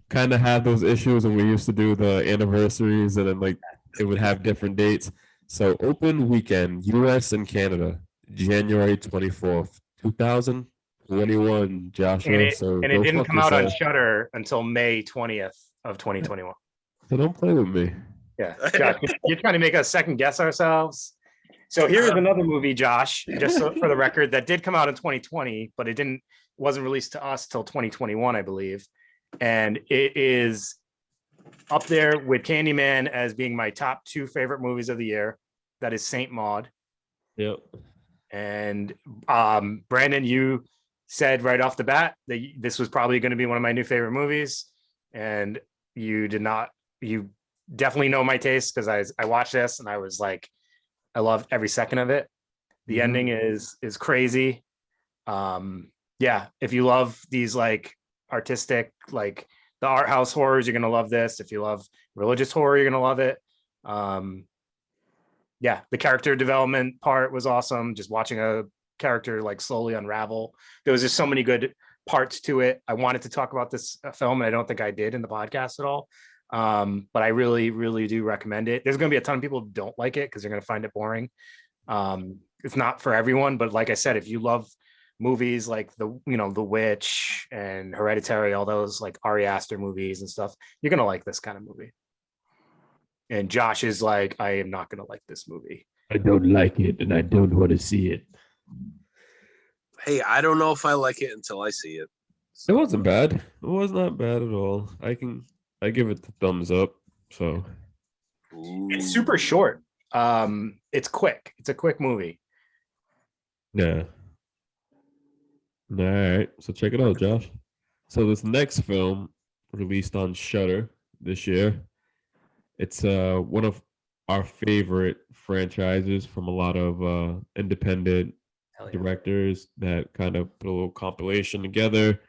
S3: kind of have those issues when we used to do the anniversaries and then like it would have different dates. So open weekend, US and Canada, January 24th, 2021, Joshua.
S2: And it,
S3: so
S2: and it didn't come out on Shudder until May 20th of 2021.
S3: So don't play with me.
S2: Yeah. Josh, you're trying to make us second guess ourselves. So here's another movie, Josh, just for the record, that did come out in 2020, but it wasn't released to us till 2021, I believe. And it is up there with Candyman as being my top 2 favorite movies of the year. That is Saint Maud.
S3: Yep.
S2: And Brandon, you said right off the bat that this was probably going to be one of my new favorite movies. And you definitely know my taste because I watched this and I was like, I loved every second of it. The ending is crazy. Yeah, if you love these like artistic, like the art house horrors, you're gonna love this. If you love religious horror, you're gonna love it. Yeah, the character development part was awesome. Just watching a character like slowly unravel. There was just so many good parts to it. I wanted to talk about this film, and I don't think I did in the podcast at all. But I really, really do recommend it. There's going to be a ton of people who don't like it because they're going to find it boring. It's not for everyone, but like I said, if you love movies like The Witch and Hereditary, all those like Ari Aster movies and stuff, you're going to like this kind of movie. And Josh is like, I am not going to like this movie.
S3: I don't like it and I don't want to see it.
S1: Hey, I don't know if I like it until I see it.
S3: It wasn't bad. It was not bad at all. I give it the thumbs up. So
S2: It's super short. It's quick. It's a quick movie.
S3: yeah. All right. So check it out, Josh. So this next film released on Shudder this year. It's one of our favorite franchises from a lot of independent directors that kind of put a little compilation together,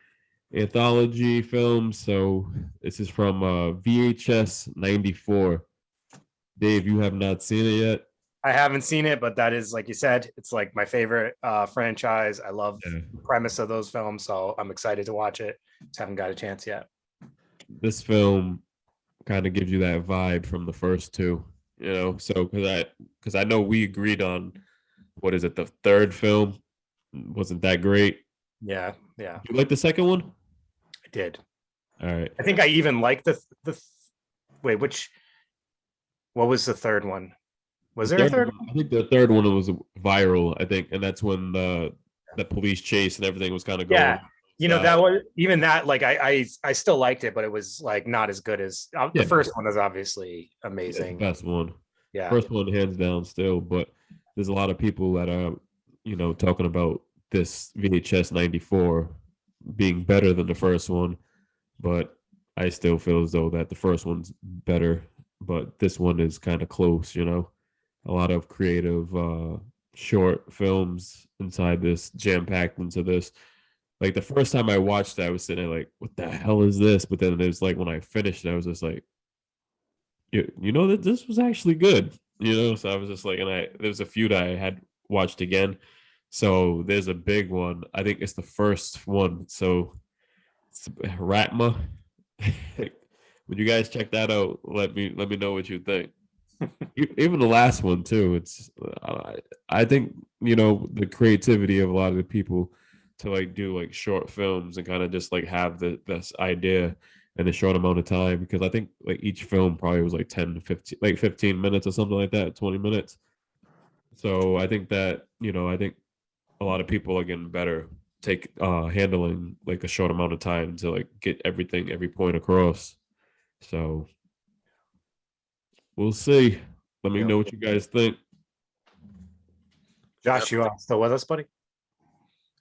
S3: anthology films. So this is from VHS 94. Dave, you have not seen it yet?
S2: I haven't seen it, but that is, like you said, it's like my favorite franchise. I love the premise of those films, so I'm excited to watch it. Just haven't got a chance yet.
S3: This film kind of gives you that vibe from the first two, so because I know we agreed on, what is it, the third film wasn't that great.
S2: Yeah.
S3: You like the second one?
S2: I did.
S3: All right.
S2: I think I even like the wait, what was the third one? Was there a third one?
S3: I think the third one was viral, I think, and that's when the police chase and everything was kind of going.
S2: Yeah. That was even that, like I still liked it, but it was like not as good as the first one is obviously amazing.
S3: Best one.
S2: Yeah.
S3: First one hands down still, but there's a lot of people that are, talking about this VHS 94 being better than the first one, but I still feel as though that the first one's better, but this one is kind of close, A lot of creative short films inside this, jam-packed into this. Like the first time I watched it, I was sitting there like, what the hell is this? But then it was like when I finished it, I was just like, that this was actually good, So I was just like, and there's a few that I had watched again. So there's a big one. I think it's the first one. So it's Ratma. Would you guys check that out? Let me know what you think. Even the last one too. It's I think the creativity of a lot of the people to like do like short films and kind of just like have this idea in a short amount of time, because I think like each film probably was like 10 to 15, like 15 minutes or something like that, 20 minutes. So I think that, I think a lot of people are getting better handling like a short amount of time to like get every point across. So we'll see. Let me know what you guys think.
S2: Josh, you still with us, buddy?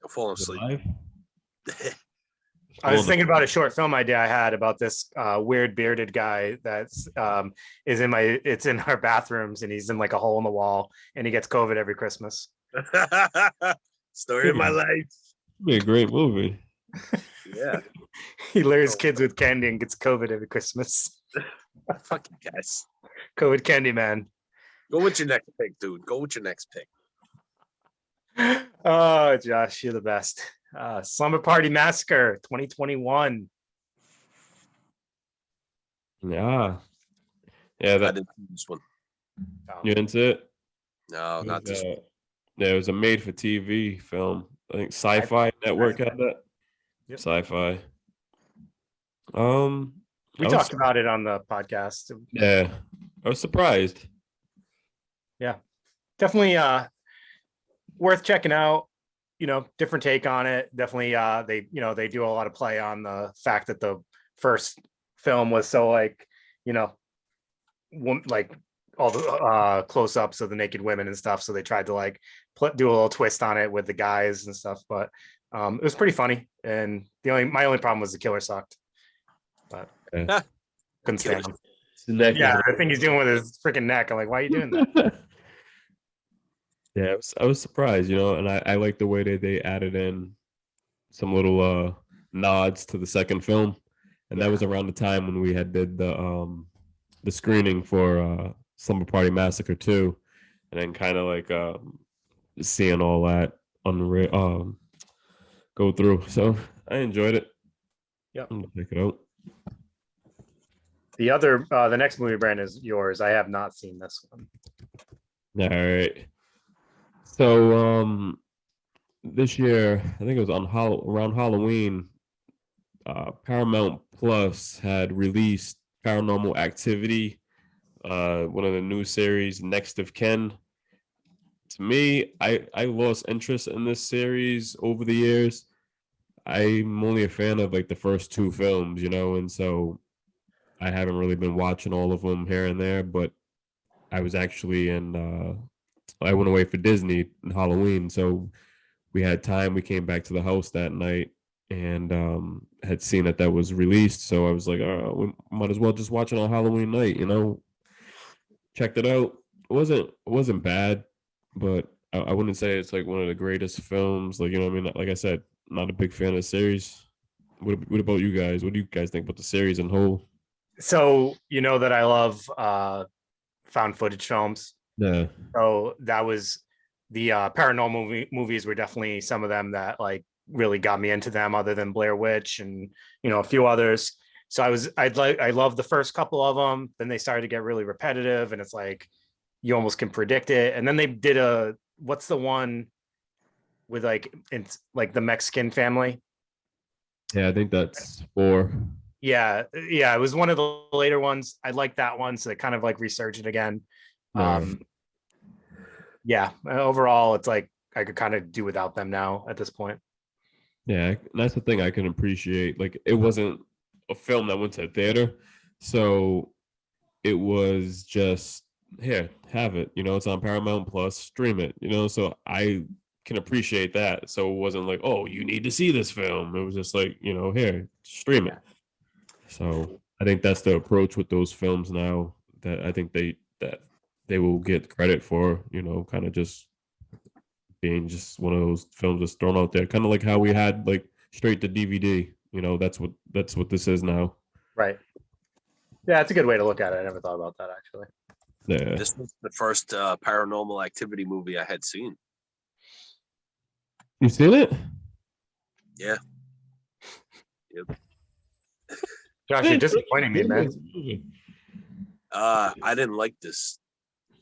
S1: I'm falling asleep.
S2: I was thinking about a short film idea I had about this weird bearded guy that's it's in our bathrooms, and he's in like a hole in the wall, and he gets COVID every Christmas.
S1: Story of my life.
S3: It'd be a great movie.
S1: Yeah.
S2: He lures kids with candy and gets COVID every Christmas.
S1: Fuck you guys.
S2: COVID Candyman.
S1: Go with your next pick, dude. Go with your next pick.
S2: Oh, Josh, you're the best. Slumber Party Massacre 2021.
S3: Yeah.
S1: I didn't see this one.
S3: You into it?
S1: No, not this one.
S3: Yeah, it was a made-for-TV film. I think Sci-Fi Network had that. Yep. Sci-Fi.
S2: We talked about it on the podcast.
S3: Yeah, I was surprised.
S2: Yeah, definitely worth checking out. Different take on it. Definitely, they do a lot of play on the fact that the first film was so like all the close-ups of the naked women and stuff. So they tried to like do a little twist on it with the guys and stuff. But it was pretty funny. And my only problem was the killer sucked. But couldn't stand him. Yeah, I think he's doing with his freaking neck. I'm like, why are you doing that?
S3: Yeah, I was surprised, and I like the way that they added in some little nods to the second film, and that was around the time when we had did the screening for Slumber Party Massacre 2, and then kind of like seeing all that go through. So I enjoyed it.
S2: Yeah,
S3: I'm gonna check it out.
S2: The next movie, brand, is yours. I have not seen this one.
S3: All right. So this year, I think it was around Halloween, Paramount Plus had released Paranormal Activity, one of the new series, Next of Kin. To me, I lost interest in this series over the years. I'm only a fan of like the first two films, and so I haven't really been watching all of them here and there, but I was actually I went away for Disney in Halloween, so we had time. We came back to the house that night and had seen that was released. So I was like, we might as well just watch it on Halloween night, Checked it out. It wasn't bad, but I wouldn't say it's like one of the greatest films. Like, what I mean? Like I said, not a big fan of the series. What about you guys? What do you guys think about the series in whole?
S2: So that I love found footage films.
S3: Yeah.
S2: So that was the paranormal movies were definitely some of them that like really got me into them, other than Blair Witch and a few others. So I loved the first couple of them. Then they started to get really repetitive, and it's like you almost can predict it. And then they did what's the one with like it's like the Mexican family?
S3: Yeah, I think that's 4.
S2: Yeah, it was one of the later ones. I like that one, so it kind of like resurged again.
S3: Right.
S2: Yeah, overall, it's like I could kind of do without them now at this point.
S3: Yeah, that's the thing I can appreciate. Like, it wasn't a film that went to theater, so it was just here, have it. It's on Paramount Plus, stream it. So I can appreciate that. So it wasn't like, oh, you need to see this film. It was just like, here, stream it. So I think that's the approach with those films now that I think they will get credit for. Kind of just being just one of those films that's thrown out there, kind of like how we had like straight to DVD. That's what this is now.
S2: Right. Yeah, it's a good way to look at it. I never thought about that actually.
S3: Yeah.
S1: This was the first Paranormal Activity movie I had seen.
S3: You seen it?
S1: Yeah. Yep.
S2: Josh, you're disappointing me, man.
S1: I didn't like this.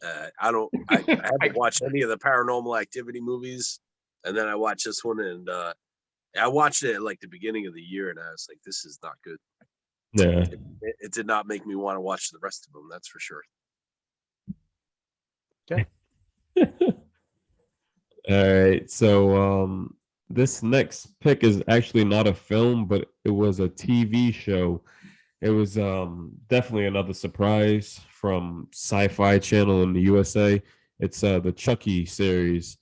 S1: I haven't watched any of the Paranormal Activity movies, and then I watched this one, and I watched it at like the beginning of the year, and I was like, "This is not good."
S3: Yeah.
S1: It did not make me want to watch the rest of them. That's for sure.
S2: Okay.
S3: All right. So this next pick is actually not a film, but it was a TV show. It was definitely another surprise from Sci-Fi Channel in the USA. It's the Chucky series.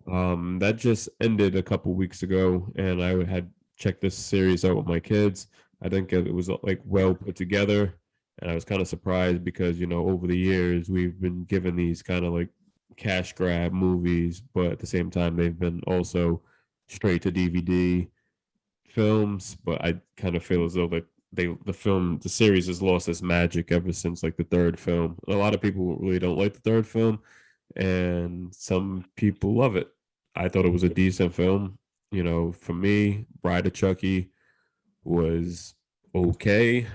S3: That just ended a couple weeks ago, and I had checked this series out with my kids. I think it was like well put together, and I was kind of surprised because over the years we've been given these kind of like cash grab movies, but at the same time they've been also straight to DVD films. But I kind of feel as though that the series has lost its magic ever since like the third film. A lot of people really don't like the third film, and some people love it. I thought it was a decent film. For me, Bride of Chucky was okay,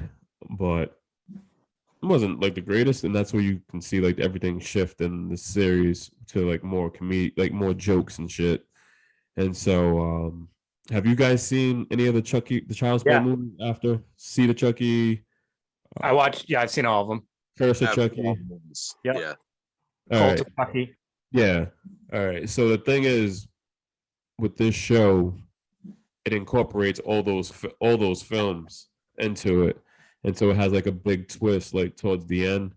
S3: but it wasn't like the greatest, and that's where you can see like everything shift in the series to like more like more jokes and shit. And so have you guys seen any of the Child's Play movies after? See the Chucky?
S2: I watched. Yeah, I've seen all of them.
S3: Curse of Chucky.
S2: Yep.
S1: Yeah.
S2: Cult of Chucky.
S3: Yeah. All right. So the thing is, with this show, it incorporates all those films into it, and so it has like a big twist like towards the end.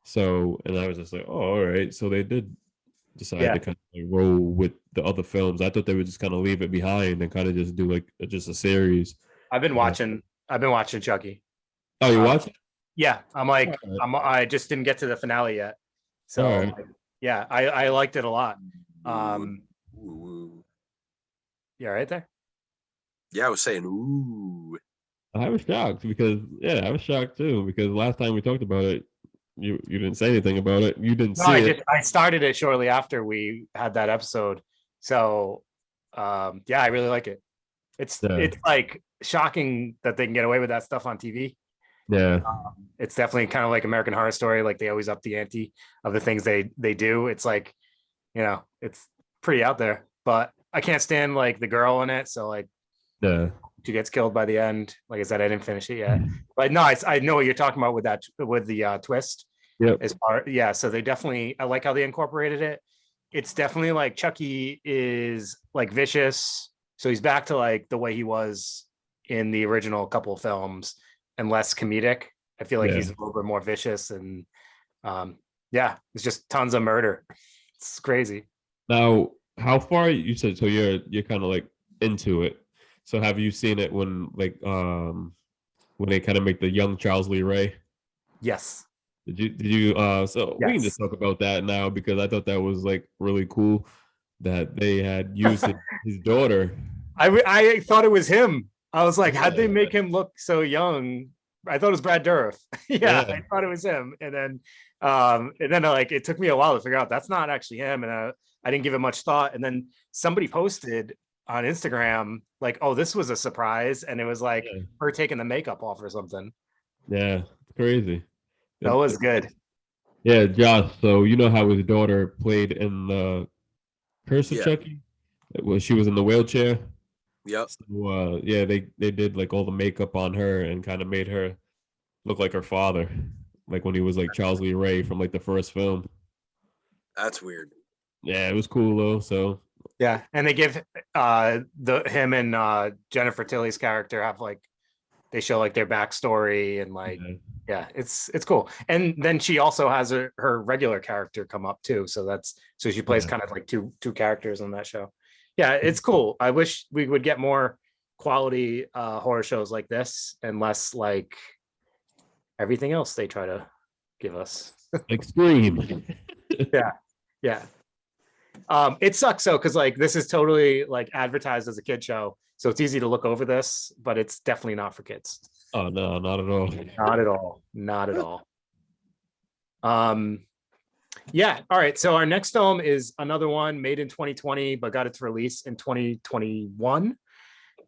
S3: So, and I was just like, oh, all right. So they did decide to kind of like roll with the other films. I thought they would just kind of leave it behind and kind of just do like just a series.
S2: I've been watching Chucky.
S3: Oh, you watched it?
S2: Yeah, I just didn't get to the finale yet. So yeah, I liked it a lot. Yeah, right there.
S1: Yeah, I was saying, ooh.
S3: I was shocked because I was shocked too because last time we talked about it, you didn't say anything about it. You didn't see it.
S2: I started it shortly after we had that episode. So yeah, I really like it. It's like shocking that they can get away with that stuff on TV.
S3: Yeah.
S2: It's definitely kind of like American Horror Story. Like they always up the ante of the things they do. It's like, it's pretty out there, but I can't stand like the girl in it. So like, she gets killed by the end. Like I said, I didn't finish it yet, but no, I know what you're talking about with the twist.
S3: Yeah.
S2: So they definitely, I like how they incorporated it. It's definitely like Chucky is like vicious. So he's back to like the way he was in the original couple of films and less comedic. I feel like he's a little bit more vicious and it's just tons of murder. It's crazy.
S3: Now, how far you said so you're kind of like into it. So have you seen it when like when they kind of make the young Charles Lee Ray?
S2: Yes.
S3: Did you so we can just talk about that now because I thought that was like really cool that they had used his daughter.
S2: I thought it was him. I was like, how'd they make him look so young? I thought it was Brad Dourif. I thought it was him. And then like it took me a while to figure out that's not actually him. And I didn't give it much thought. And then somebody posted on Instagram like, oh, this was a surprise. And it was like her taking the makeup off or something.
S3: Yeah, crazy.
S2: That was good.
S3: Yeah, Josh. So you know how his daughter played in the Curse of Chucky? Well, she was in the wheelchair.
S1: Yep.
S3: So yeah, they did like all the makeup on her and kind of made her look like her father, like when he was like Charles Lee Ray from like the first film.
S1: That's weird.
S3: Yeah, it was cool though. So
S2: Yeah, and they give him and Jennifer Tilly's character have like they show like their backstory and like yeah, it's cool. And then she also has her regular character come up too, so she plays kind of like two characters on that show. Yeah, it's cool. I wish we would get more quality horror shows like this and less like everything else they try to give us.
S3: like Scream.
S2: Yeah. It sucks though, because like this is totally like advertised as a kid show, so it's easy to look over this, but it's definitely not for kids.
S3: Oh no, not at all.
S2: Not at all. Yeah, all right, so our next film is another one made in 2020 but got its release in 2021,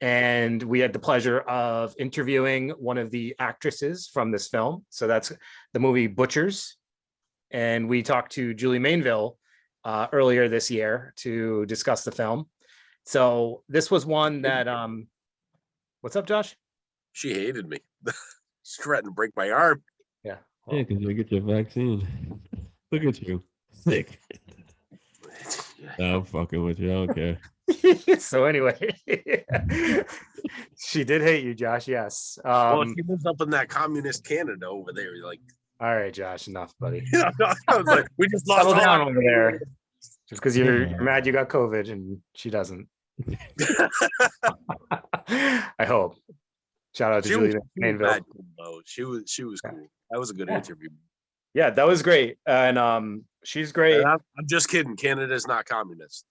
S2: and we had the pleasure of interviewing one of the actresses from this film. So that's the movie Butchers, and we talked to Julie Mainville earlier this year to discuss the film. So this was one that what's up, Josh?
S1: She hated me. She's threatened to break my arm.
S2: Yeah.
S3: Yeah, because you get your vaccine. Look at you, sick. No, I'm fucking with you. I don't care.
S2: So anyway, she did hate you, Josh. Yes.
S1: Well, she lives up in that communist Canada over there. Like,
S2: all right, Josh, enough, buddy.
S1: I was like, we just lost
S2: Settle down
S1: all
S2: over there. Just because you're mad you got COVID and she doesn't. I hope. Shout out to Julie Mainville.
S1: She was cool. That was a good interview.
S2: Yeah, that was great. And she's great.
S1: I'm just kidding. Canada's not communist.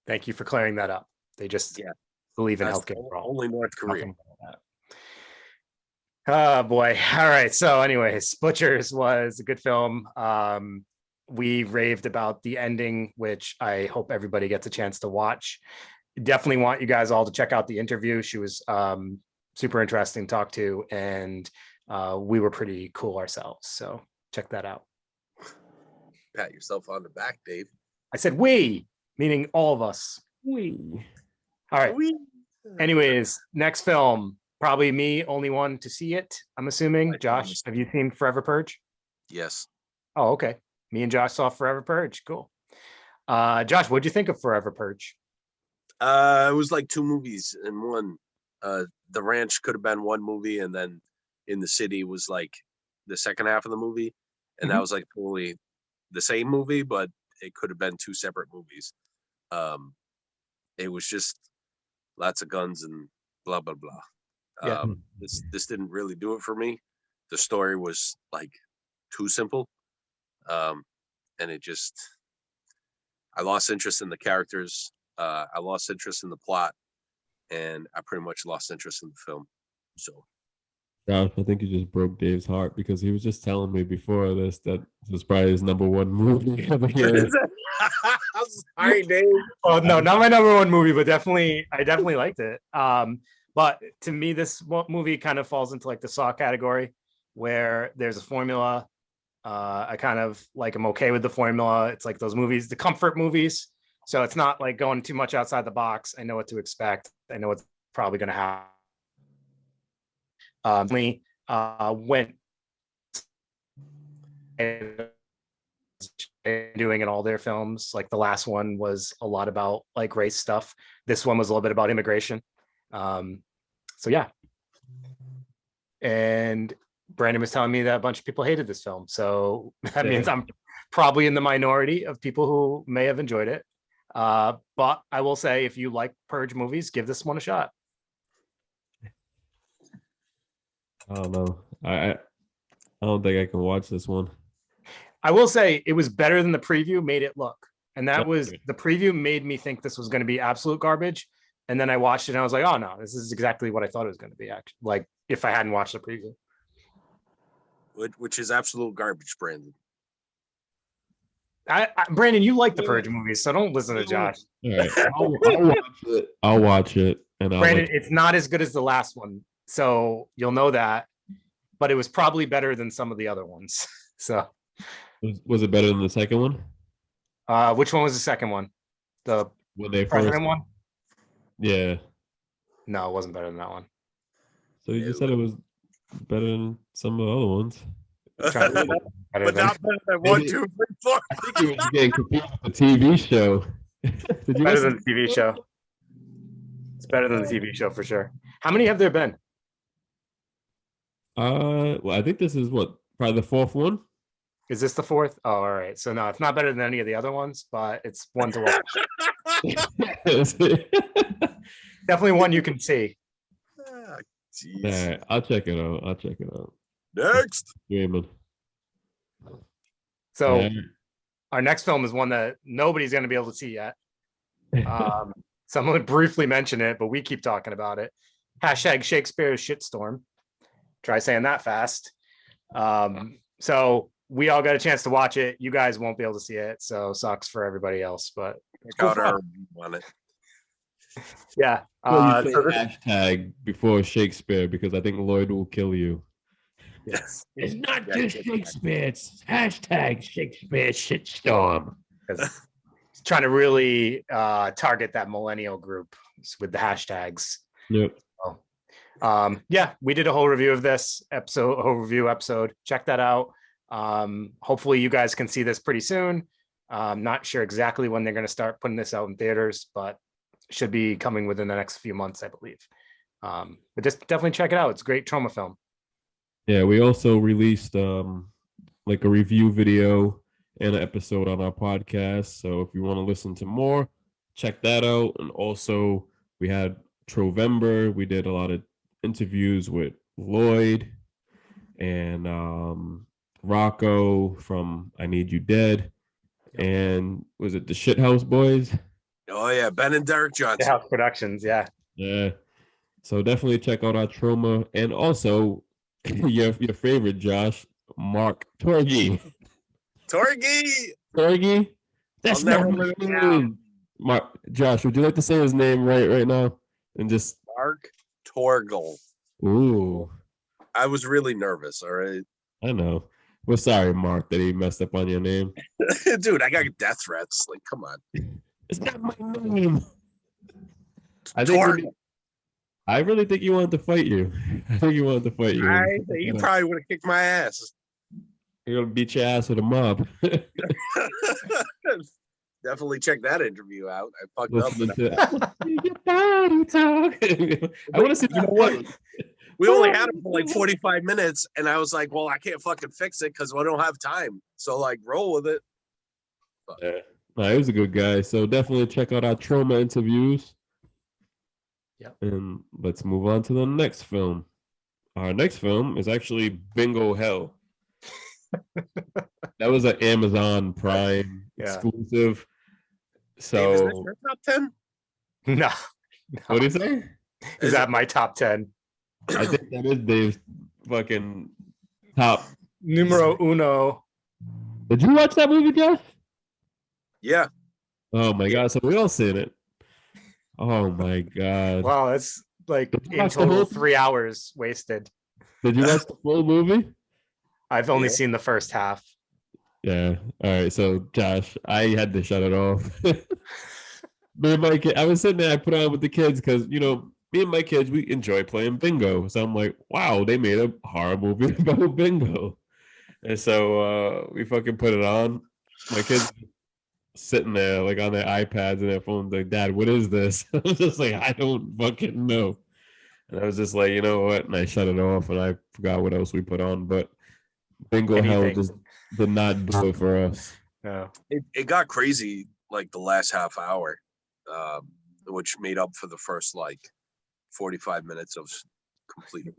S2: Thank you for clearing that up. They just believe in healthcare.
S1: Only North Korea.
S2: Oh boy. All right. So anyways, Butchers was a good film. We raved about the ending, which I hope everybody gets a chance to watch. Definitely want you guys all to check out the interview. She was super interesting to talk to, and we were pretty cool ourselves. So check that out.
S1: Pat yourself on the back, Dave.
S2: I said we, meaning all of us.
S3: We.
S2: All right. Anyways, next film. Probably me, only one to see it, I'm assuming. Josh, have you seen Forever Purge?
S1: Yes.
S2: Oh, okay. Me and Josh saw Forever Purge. Cool. Josh, what'd you think of Forever Purge?
S1: It was like two movies in one. The Ranch could have been one movie, and then In the City was like the second half of the movie, and that was like totally the same movie, but it could have been two separate movies. It was just lots of guns and blah blah blah. This didn't really do it for me. The story was like too simple, and it just I lost interest in the characters. I lost interest in the plot, and I pretty much lost interest in the film. So,
S3: Josh, I think you just broke Dave's heart because he was just telling me before this that this was probably his number one movie ever.
S1: Sorry, Dave.
S2: Oh no, not my number one movie, but I definitely liked it. But to me, this movie kind of falls into like the Saw category, where there's a formula. I kind of like I'm okay with the formula. It's like those movies, the comfort movies. So it's not like going too much outside the box. I know what to expect. I know what's probably going to happen. Went doing in all their films. Like the last one was a lot about like race stuff. This one was a little bit about immigration. So yeah. And Brandon was telling me that a bunch of people hated this film. So that means I'm probably in the minority of people who may have enjoyed it. But I will say, if you like Purge movies, give this one a shot.
S3: I don't know. I don't think I can watch this one.
S2: I will say it was better than the preview made it look. And that was the preview made me think this was going to be absolute garbage. And then I watched it and I was like, oh no, this is exactly what I thought it was going to be. Actually, like if I hadn't watched the preview.
S1: Which is absolute garbage, Brandon.
S2: Brandon, you like the Purge movies, so don't listen to Josh.
S3: All right. I'll watch it. I'll watch it. And
S2: Brandon, it's not as good as the last one, so you'll know that. But it was probably better than some of the other ones. So,
S3: was it better than the second one?
S2: Which one was the second one? The
S3: when they
S2: president
S3: first
S2: one?
S3: Yeah.
S2: No, it wasn't better than that one.
S3: So you
S1: Yeah,
S3: just said it was better than some of the other ones.
S2: Trying to think better
S1: but
S2: than-
S1: not better than 1, 2, 3, 4.
S3: I think you were getting confused with the TV show. Did you
S2: better
S3: listen
S2: than the TV show. It's better than the TV show for sure. How many have there been?
S3: Well, I think this is what, probably the fourth one.
S2: Is this the fourth? Oh, all right. So no, it's not better than any of the other ones, but it's one to watch. Definitely one you can see.
S1: Ah,
S3: All
S1: jeez.
S3: right, I'll check it out.
S1: Next.
S3: Streaming.
S2: So
S3: Yeah.
S2: our next film is one that nobody's going to be able to see yet. Someone briefly mentioned it, but we keep talking about it. Hashtag Shakespeare's shitstorm. Try saying that fast. So we all got a chance to watch it. You guys won't be able to see it, so sucks for everybody else. But
S1: Check out our review on it.
S2: yeah.
S3: Well, you say
S2: So this-
S3: hashtag before Shakespeare because I think Lloyd will kill you.
S2: yes,
S3: It's not
S1: Yeah, just
S3: Shakespeare. It's hashtag Shakespeare shitstorm.
S2: because trying to really target that millennial group with the hashtags.
S3: Yep.
S2: Yeah, we did a whole review of this episode, a whole review episode. Check that out. Hopefully you guys can see this pretty soon. Not sure exactly when they're going to start putting this out in theaters, but should be coming within the next few months, I believe. But just definitely check it out. It's a great trauma film.
S3: Yeah, we also released like a review video and an episode on our podcast. So if you want to listen to more, check that out. And also we had Trovember. We did a lot of interviews with Lloyd and Rocco from I Need You Dead. And was it the Shithouse Boys?
S1: Oh yeah, Ben and Derek Johnson.
S2: House Productions, yeah.
S3: Yeah. So definitely check out our trauma. And also your favorite, Josh, Mark Torgy.
S1: Torgy.
S3: That's
S1: I'll never
S3: not my
S1: live it down.
S3: name. Mark, Josh, would you like to say his name right now? And just
S1: Mark Torgel.
S3: ooh,
S1: I was really nervous. All right,
S3: I know. We're sorry, Mark, that he messed up on your name.
S1: dude. I got death threats. Like, come on.
S3: It's not my name. I think
S1: Torgel.
S3: I really think he wanted to fight you. I think he wanted to fight you.
S1: You probably would have kicked my ass.
S3: He'll beat your ass with a mob.
S1: Definitely check that interview out. I fucked up.
S3: Listening to your body talk. I want to see
S1: You know what? We only had it for like 45 minutes, and I was like, well, I can't fucking fix it because I don't have time. So, like, roll with it.
S3: Yeah. No, he was a good guy. So definitely check out our trauma interviews.
S2: Yep.
S3: And let's move on to the next film. Our next film is actually Bingo Hell. That was an Amazon Prime
S2: Yeah.
S3: exclusive.
S1: Dave, is this
S3: So
S1: your top 10?
S2: No.
S3: what do you say?
S2: Is that my top 10?
S3: I think that is Dave's fucking top.
S2: Numero uno.
S3: Did you watch that movie, Josh?
S1: Yeah.
S3: Oh my god! So we all seen it. Oh my god!
S2: Wow, that's like
S3: Did you
S2: in
S3: watch the
S2: total
S3: whole-
S2: 3 hours wasted.
S3: Did you watch the full movie?
S2: I've only
S1: Yeah.
S2: seen the first half.
S3: Yeah. All right. So Josh, I had to shut it off. Me and my kid, I was sitting there. I put on with the kids because me and my kids we enjoy playing bingo. So I'm like, wow, they made a horror movie about bingo. And so we fucking put it on. My kids sitting there like on their iPads and their phones, like, Dad, what is this? I was just like, I don't fucking know. And I was just like, you know what? And I shut it off and I forgot what else we put on. But Bingo Hell
S2: Anything.
S3: just did not do it for us.
S2: No.
S1: It got crazy like the last half hour, which made up for the first like 45 minutes of complete
S2: Just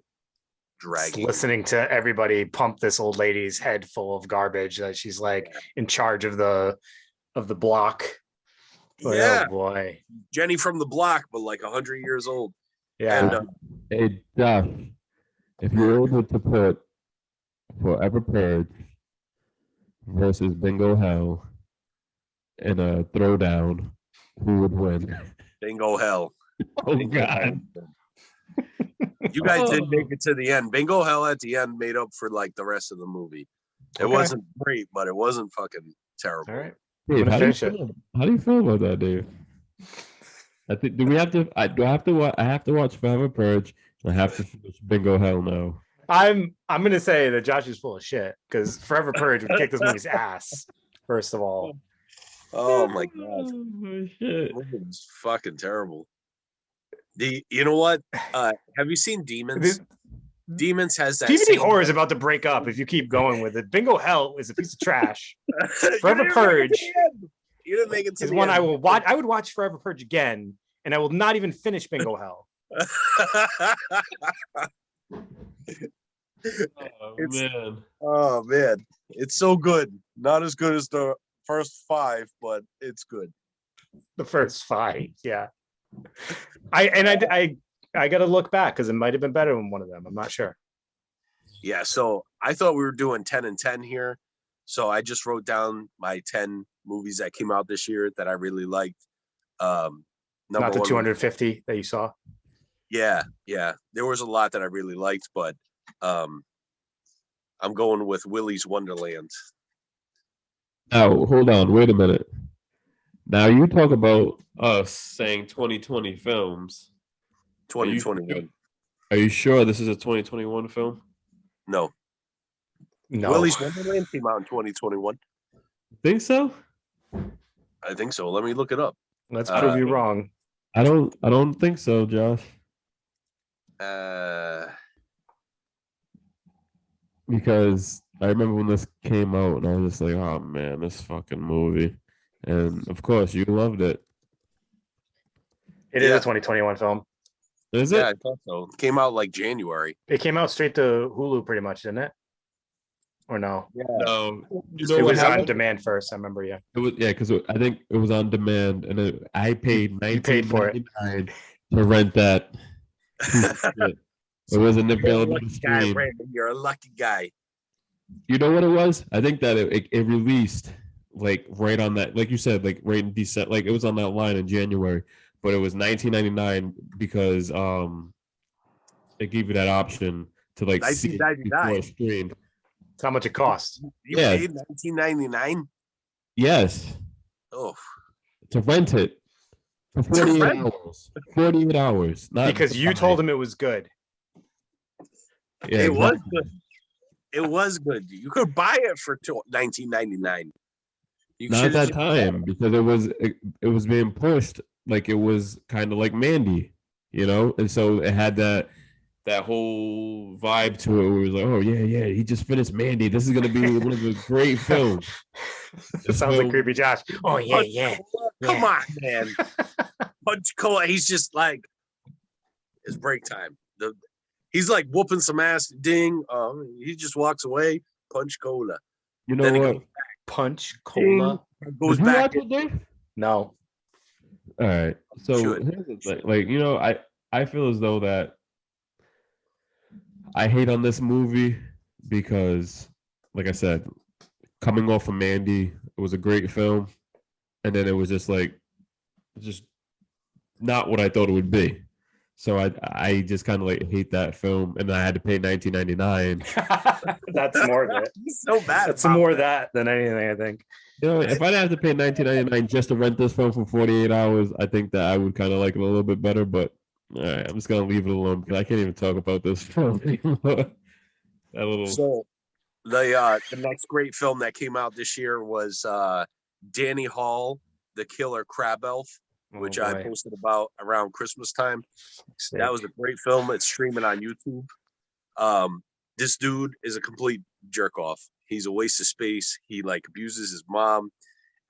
S1: dragging.
S2: listening to everybody pump this old lady's head full of garbage that she's like in charge of the block. Like,
S1: Yeah,
S2: oh boy.
S1: Jenny from the block, but like 100 years old.
S2: Yeah.
S1: And
S3: Hey, Josh, if you're able to put Forever Purge versus Bingo Hell in a throwdown, who would win?
S1: Bingo Hell.
S3: Oh,
S1: Bingo
S3: God.
S1: Hell. You guys did
S3: Oh.
S1: make it to the end. Bingo Hell at the end made up for like the rest of the movie. It
S2: Okay.
S1: wasn't great, but it wasn't fucking terrible.
S2: All right.
S3: Dave,
S2: gonna
S3: how do you
S2: finish it.
S3: feel? How do you feel about that, Dave? I think. Do we have to? Do I have to watch? I have to watch Forever Purge. I have to finish Bingo Hell now.
S2: I'm gonna say that Josh is full of shit because Forever Purge would kick this movie's ass. First of all,
S1: Oh my god,
S3: Oh, shit.
S1: it's fucking terrible. You know what? Have you seen Demons? Demons has that.
S2: DVD horror is about to break up if you keep going with it. Bingo Hell is a piece of trash. Forever Purge
S1: You didn't make it to
S2: is
S1: the
S2: one
S1: end.
S2: I will watch. I would watch Forever Purge again, and I will not even finish Bingo Hell.
S3: Oh man.
S1: Oh man, it's so good. Not as good as the first 5, but it's good.
S2: The first 5, yeah. I got to look back because it might have been better than one of them. I'm not sure.
S1: Yeah, so I thought we were doing 10 and 10 here. So I just wrote down my 10 movies that came out this year that I really liked.
S2: Not the 250 that you saw.
S1: Yeah. There was a lot that I really liked, but I'm going with Willy's Wonderland.
S3: Now, hold on. Wait a minute. Now you talk about us saying 2020 films.
S1: 2021.
S3: Are you sure this is a 2021 film?
S1: No. Willy's Wonderland came out in 2021.
S3: Think so?
S1: I think so. Let me look it up.
S2: Let's prove you wrong.
S3: I don't think so, Josh. Because I remember when this came out and I was just like, oh man, this fucking movie. And of course you loved it.
S2: It is a 2021 film.
S3: Is it?
S1: Yeah, I thought so. It came out like January.
S2: It came out straight to Hulu pretty much, didn't it? Or no?
S1: Yeah.
S3: No.
S2: It was on demand first, I remember, yeah.
S3: It was because I think it was on demand and I paid $19.99 to rent that. It wasn't available to stream.
S1: You're a lucky guy.
S3: You know what it was? I think that it released like right on that, like you said, like right in December, like it was on that line in January, but it was $19.99 because it gave you that option to like see it before it streamed.
S2: That's how much it cost.
S1: You paid $19.99?
S3: Yes.
S1: Oh.
S3: To rent it for 48 hours. 48 hours.
S2: Because you told him it was good.
S3: Yeah,
S1: it was good. It was good. You could buy it for $19.99.
S3: Not at that time because it was being pushed like it was kind of like Mandy, you know, and so it had that whole vibe to it. Where it was like, oh yeah, he just finished Mandy. This is gonna be one of the great films.
S2: It sounds like Creepy Josh. Oh yeah.
S1: Come on, man. Punch Cola. He's just like it's break time. He's like whooping some ass. Ding. He just walks away. Punch Cola.
S3: You know what?
S2: Punch Cola.
S1: Goes
S3: Did
S1: back.
S3: you watch it, Dave?
S2: No.
S3: All right. So here's the thing. Like, you know, I feel as though that I hate on this movie because, like I said, coming off of Mandy, it was a great film, and then it was just not what I thought it would be. So I just kind of like hate that film, and I had to pay $19.99.
S2: That's more of it.
S1: So bad.
S2: That's more of that than anything, I think.
S3: You know, if I'd have to pay $19.99 just to rent this film for 48 hours, I think that I would kind of like it a little bit better. But all right, I'm just gonna leave it alone because I can't even talk about this film anymore.
S1: So the next great film that came out this year was Danny Hall, the Killer Crab Elf, which I posted about around Christmas time. That was a great film. It's streaming on YouTube. This dude is a complete jerk off. He's a waste of space. He like abuses his mom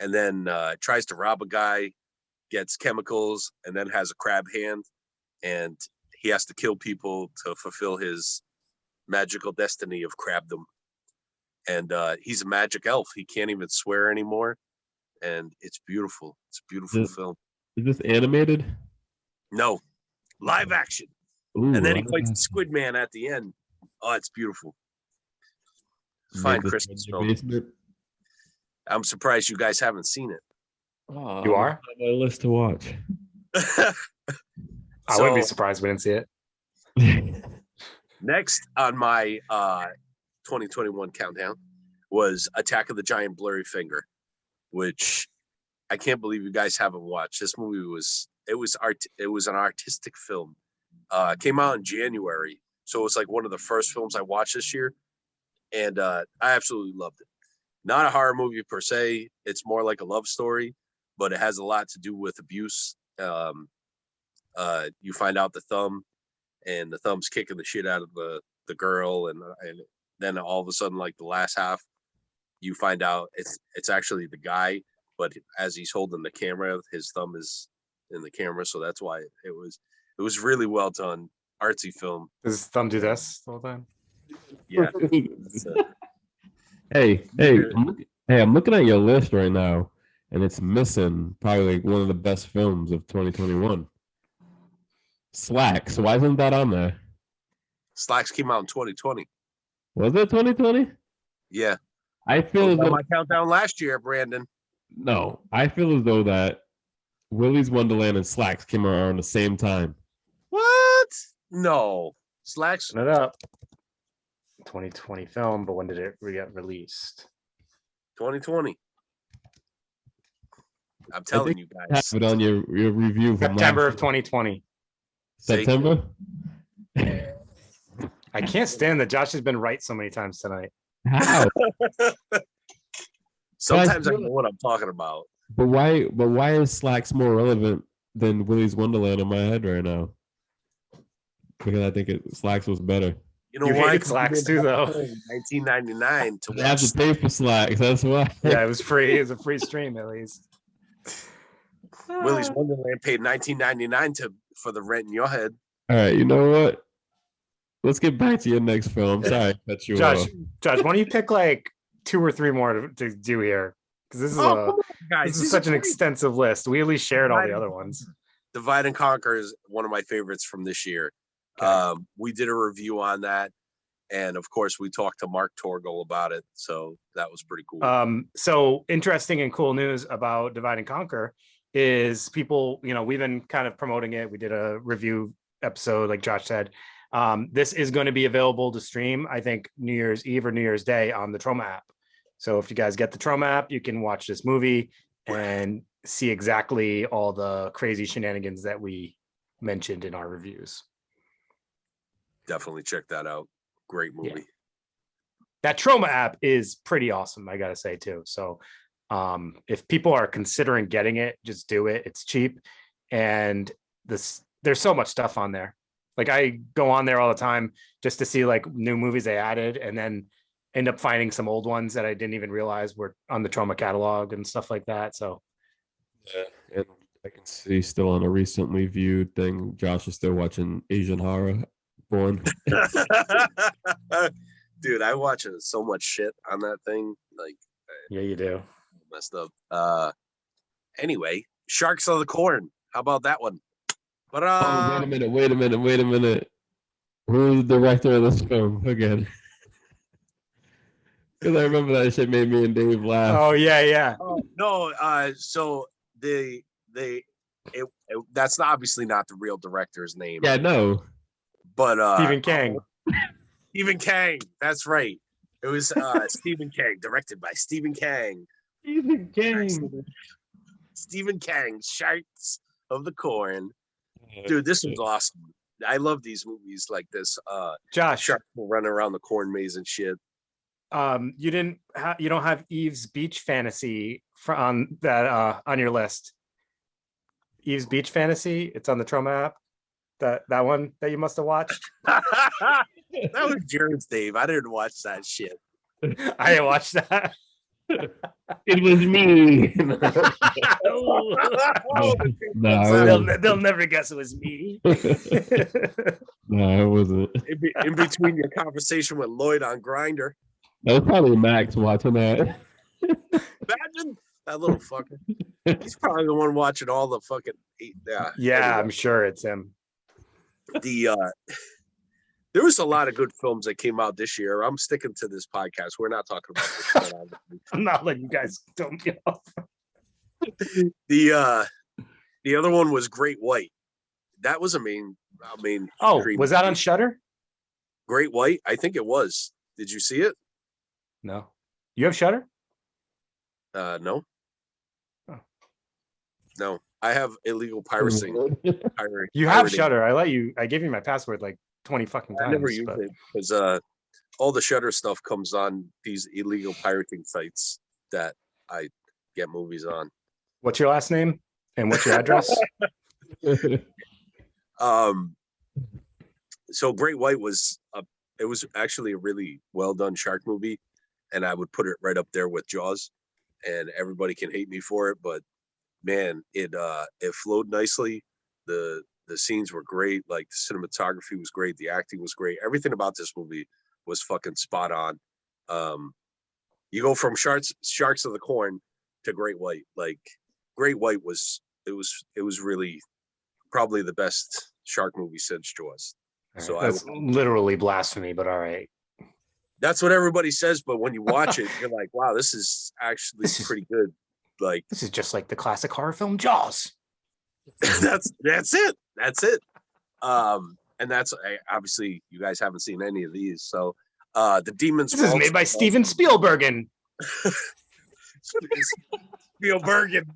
S1: and then tries to rob a guy, gets chemicals, and then has a crab hand. And he has to kill people to fulfill his magical destiny of crabdom. And he's a magic elf. He can't even swear anymore. And it's beautiful. It's a beautiful film.
S3: Is this animated?
S1: No, live action.
S3: Ooh,
S1: and then he fights the Squid Man at the end. Oh, it's beautiful. Fine Christmas film. I'm surprised you guys haven't seen it.
S3: Oh,
S2: you are?
S3: On my list to watch.
S2: I wouldn't be surprised if we didn't see it.
S1: Next on my 2021 countdown was Attack of the Giant Blurry Finger, which I can't believe you guys haven't watched this movie. It was an artistic film. It came out in January, so it's like one of the first films I watched this year, and I absolutely loved it. Not a horror movie per se; it's more like a love story, but it has a lot to do with abuse. You find out the thumb, and the thumb's kicking the shit out of the girl, and then all of a sudden, like the last half, you find out it's actually the guy, but as he's holding the camera, his thumb is in the camera, so that's why it was really well done, artsy film.
S2: Does his thumb do this the whole time?
S1: Yeah.
S3: Hey, I'm looking at your list right now, and it's missing probably like one of the best films of 2021. Slacks. Why isn't that on there?
S1: Slacks came out in 2020.
S3: Was it 2020?
S1: Yeah.
S3: I feel as though
S1: my countdown last year, Brandon.
S3: no. I feel as though that Willy's Wonderland and Slacks came out around the same time.
S1: What? No. Slacks.
S2: Turn it up. 2020 film, but when did it get released?
S1: 2020. I'm telling you guys.
S3: Have it on your review from
S2: September of
S3: last
S2: 2020.
S3: September.
S2: I can't stand that Josh has been right so many times tonight.
S3: How?
S1: Sometimes I know what I'm talking about.
S3: But why is Slacks more relevant than Willy's Wonderland in my head right now? Because I think Slacks was better.
S1: You know
S2: You
S1: why?
S2: hate Slacks too, though.
S1: 1999 to
S3: I have
S1: watch.
S3: to pay for Slacks. That's why.
S2: Yeah, it was free. It was a free stream at least.
S1: Willy's Wonderland paid $19.99 for the rent in your head.
S3: All right, you know what? Let's get back to your next film. Sorry, I cut you off.
S2: Josh, why don't you pick like 2 or 3 more to do here? Because this is
S1: Come on, guys.
S2: this is such an extensive list. We at least shared all the other ones.
S1: Divide and Conquer is one of my favorites from this year.
S2: Okay.
S1: We did a review on that, and of course, we talked to Mark Torgel about it, so that was pretty cool.
S2: So interesting and cool news about Divide and Conquer is people, we've been kind of promoting it. We did a review episode, like Josh said. This is going to be available to stream, I think, New Year's Eve or New Year's Day on the Troma app. So if you guys get the Troma app, you can watch this movie and see exactly all the crazy shenanigans that we mentioned in our reviews.
S1: Definitely check that out. Great movie.
S2: Yeah. That Troma app is pretty awesome, I gotta say too. So if people are considering getting it, just do it. It's cheap, and there's so much stuff on there. Like I go on there all the time just to see like new movies they added, and then end up finding some old ones that I didn't even realize were on the Troma catalog and stuff like that. So
S3: Yeah, and I can see still on a recently viewed thing, Josh is still watching Asian horror porn.
S1: Dude, I watch so much shit on that thing. Like,
S2: yeah, you do.
S1: messed up. Anyway, Sharks of the Corn. How about that one? But
S3: Oh, wait a minute. Who is the director of this film again? Because I remember that shit made me and Dave laugh.
S2: Oh yeah.
S1: Oh, no, so that's obviously not the real director's name.
S3: Yeah, no.
S1: But
S2: Stephen King.
S1: Stephen Kang. That's right. It was Stephen Kang, directed by Stephen Kang. Stephen Kang, Sharks of the Corn. Dude, this was awesome. I love these movies like this.
S2: Josh,
S1: Sharks will run around the corn maze and shit.
S2: you don't have Eve's Beach Fantasy on your list. Eve's Beach Fantasy, it's on the Troma app. That one that you must have watched.
S1: That was yours, Dave. I didn't watch that shit.
S2: I didn't watch that.
S3: It was me.
S2: They'll never guess it was me.
S3: No, it wasn't.
S1: In between your conversation with Lloyd on Grindr.
S3: That was probably Max watching that.
S1: Imagine that little fucker. He's probably the one watching all the fucking.
S2: Yeah,
S1: anyway.
S2: I'm sure it's him.
S1: There was a lot of good films that came out this year. I'm sticking to this podcast. We're not talking about this.
S2: I'm not letting you guys don't get off.
S1: The other one was Great White. That was a main.
S2: Oh, was that on Shudder?
S1: Great White? I think it was. Did you see it?
S2: No. You have Shudder?
S1: No.
S2: Oh.
S1: No, I have illegal piracy.
S2: You have Shudder. I gave you my password like 20 fucking times.
S1: I never use it because all the Shudder stuff comes on these illegal pirating sites that I get movies on.
S2: What's your last name and what's your address?
S1: So Great White was actually a really well done shark movie, and I would put it right up there with Jaws. And everybody can hate me for it, but man, it flowed nicely. The scenes were great. Like the cinematography was great. The acting was great. Everything about this movie was fucking spot on. You go from Sharks of the Corn to Great White. Like Great White was really probably the best shark movie since Jaws.
S2: Right,
S1: so
S2: that's literally blasphemy, but all right.
S1: That's what everybody says, but when you watch it, you're like, wow, this is actually pretty good. Like
S2: this is just like the classic horror film Jaws.
S1: that's it. And that's obviously you guys haven't seen any of these. So the Demons
S2: Waltz is made by Steven Spielberg.
S1: Spielberg.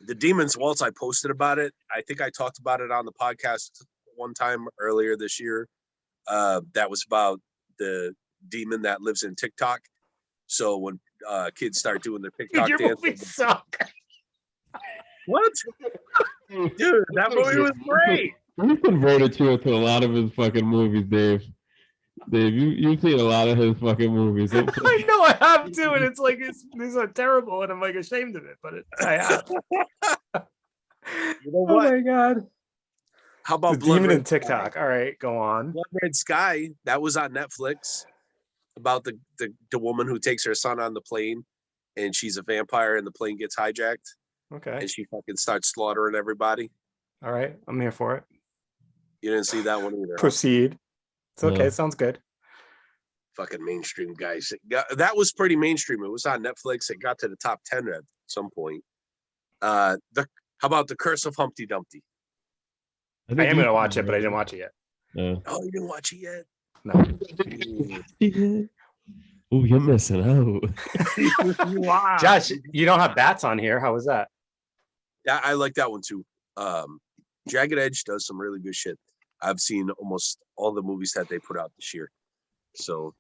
S1: The Demons Waltz, I posted about it. I think I talked about it on the podcast one time earlier this year. That was about the demon that lives in TikTok. So when kids start doing their TikTok
S2: your
S1: dance,
S2: movies suck.
S1: What? Dude, that movie was great.
S3: He converted you to a lot of his fucking movies, Dave. Dave, you've seen a lot of his fucking movies.
S2: I know I have to, and it's like these are terrible, and I'm like ashamed of it, but I have.
S1: You know what?
S2: Oh my god!
S1: How about
S2: the Demon in TikTok? All right, go on.
S1: Blood Red Sky, that was on Netflix. About the woman who takes her son on the plane, and she's a vampire, and the plane gets hijacked.
S2: Okay.
S1: And she fucking starts slaughtering everybody.
S2: All right, I'm here for it.
S1: You didn't see that one either.
S2: Proceed. It's okay. Sounds good.
S1: Fucking mainstream guys. That was pretty mainstream. It was on Netflix. It got to the top 10 at some point. How about The Curse of Humpty Dumpty?
S2: I am going to watch it, but I didn't watch it yet.
S1: Oh, you didn't watch it yet?
S2: No.
S3: Oh, you're missing out.
S1: Wow.
S2: Josh, you don't have bats on here. How was that?
S1: Yeah, I like that one too. Jagged Edge does some really good shit. I've seen almost all the movies that they put out this year. So,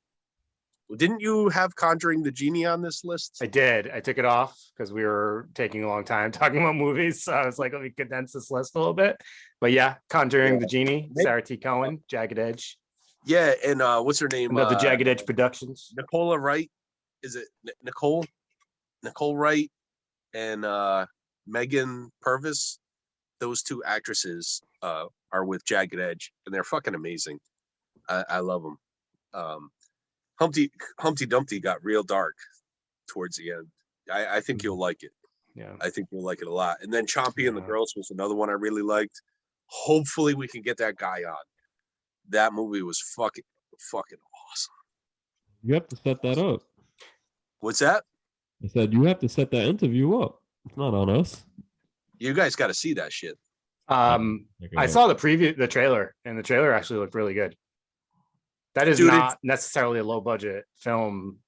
S1: didn't you have Conjuring the Genie on this list?
S2: I did. I took it off because we were taking a long time talking about movies. So I was like, let me condense this list a little bit. But yeah, Conjuring the Genie, Sarah T. Cohen, Jagged Edge.
S1: Yeah, and what's her name?
S2: The Jagged Edge Productions.
S1: Nicola Wright. Is it Nicole? Nicole Wright and Megan Purvis. Those two actresses are with Jagged Edge, and they're fucking amazing. I love them. Humpty Dumpty got real dark towards the end. I think you'll like it.
S2: Yeah,
S1: I think you'll like it a lot. And then Chompy and the Girls was another one I really liked. Hopefully, we can get that guy on. That movie was fucking awesome.
S3: You have to set that up.
S1: What's that?
S3: I said you have to set that interview up. It's not on us.
S1: You guys got to see that shit.
S2: I saw the trailer, and the trailer actually looked really good. That is not necessarily a low budget film.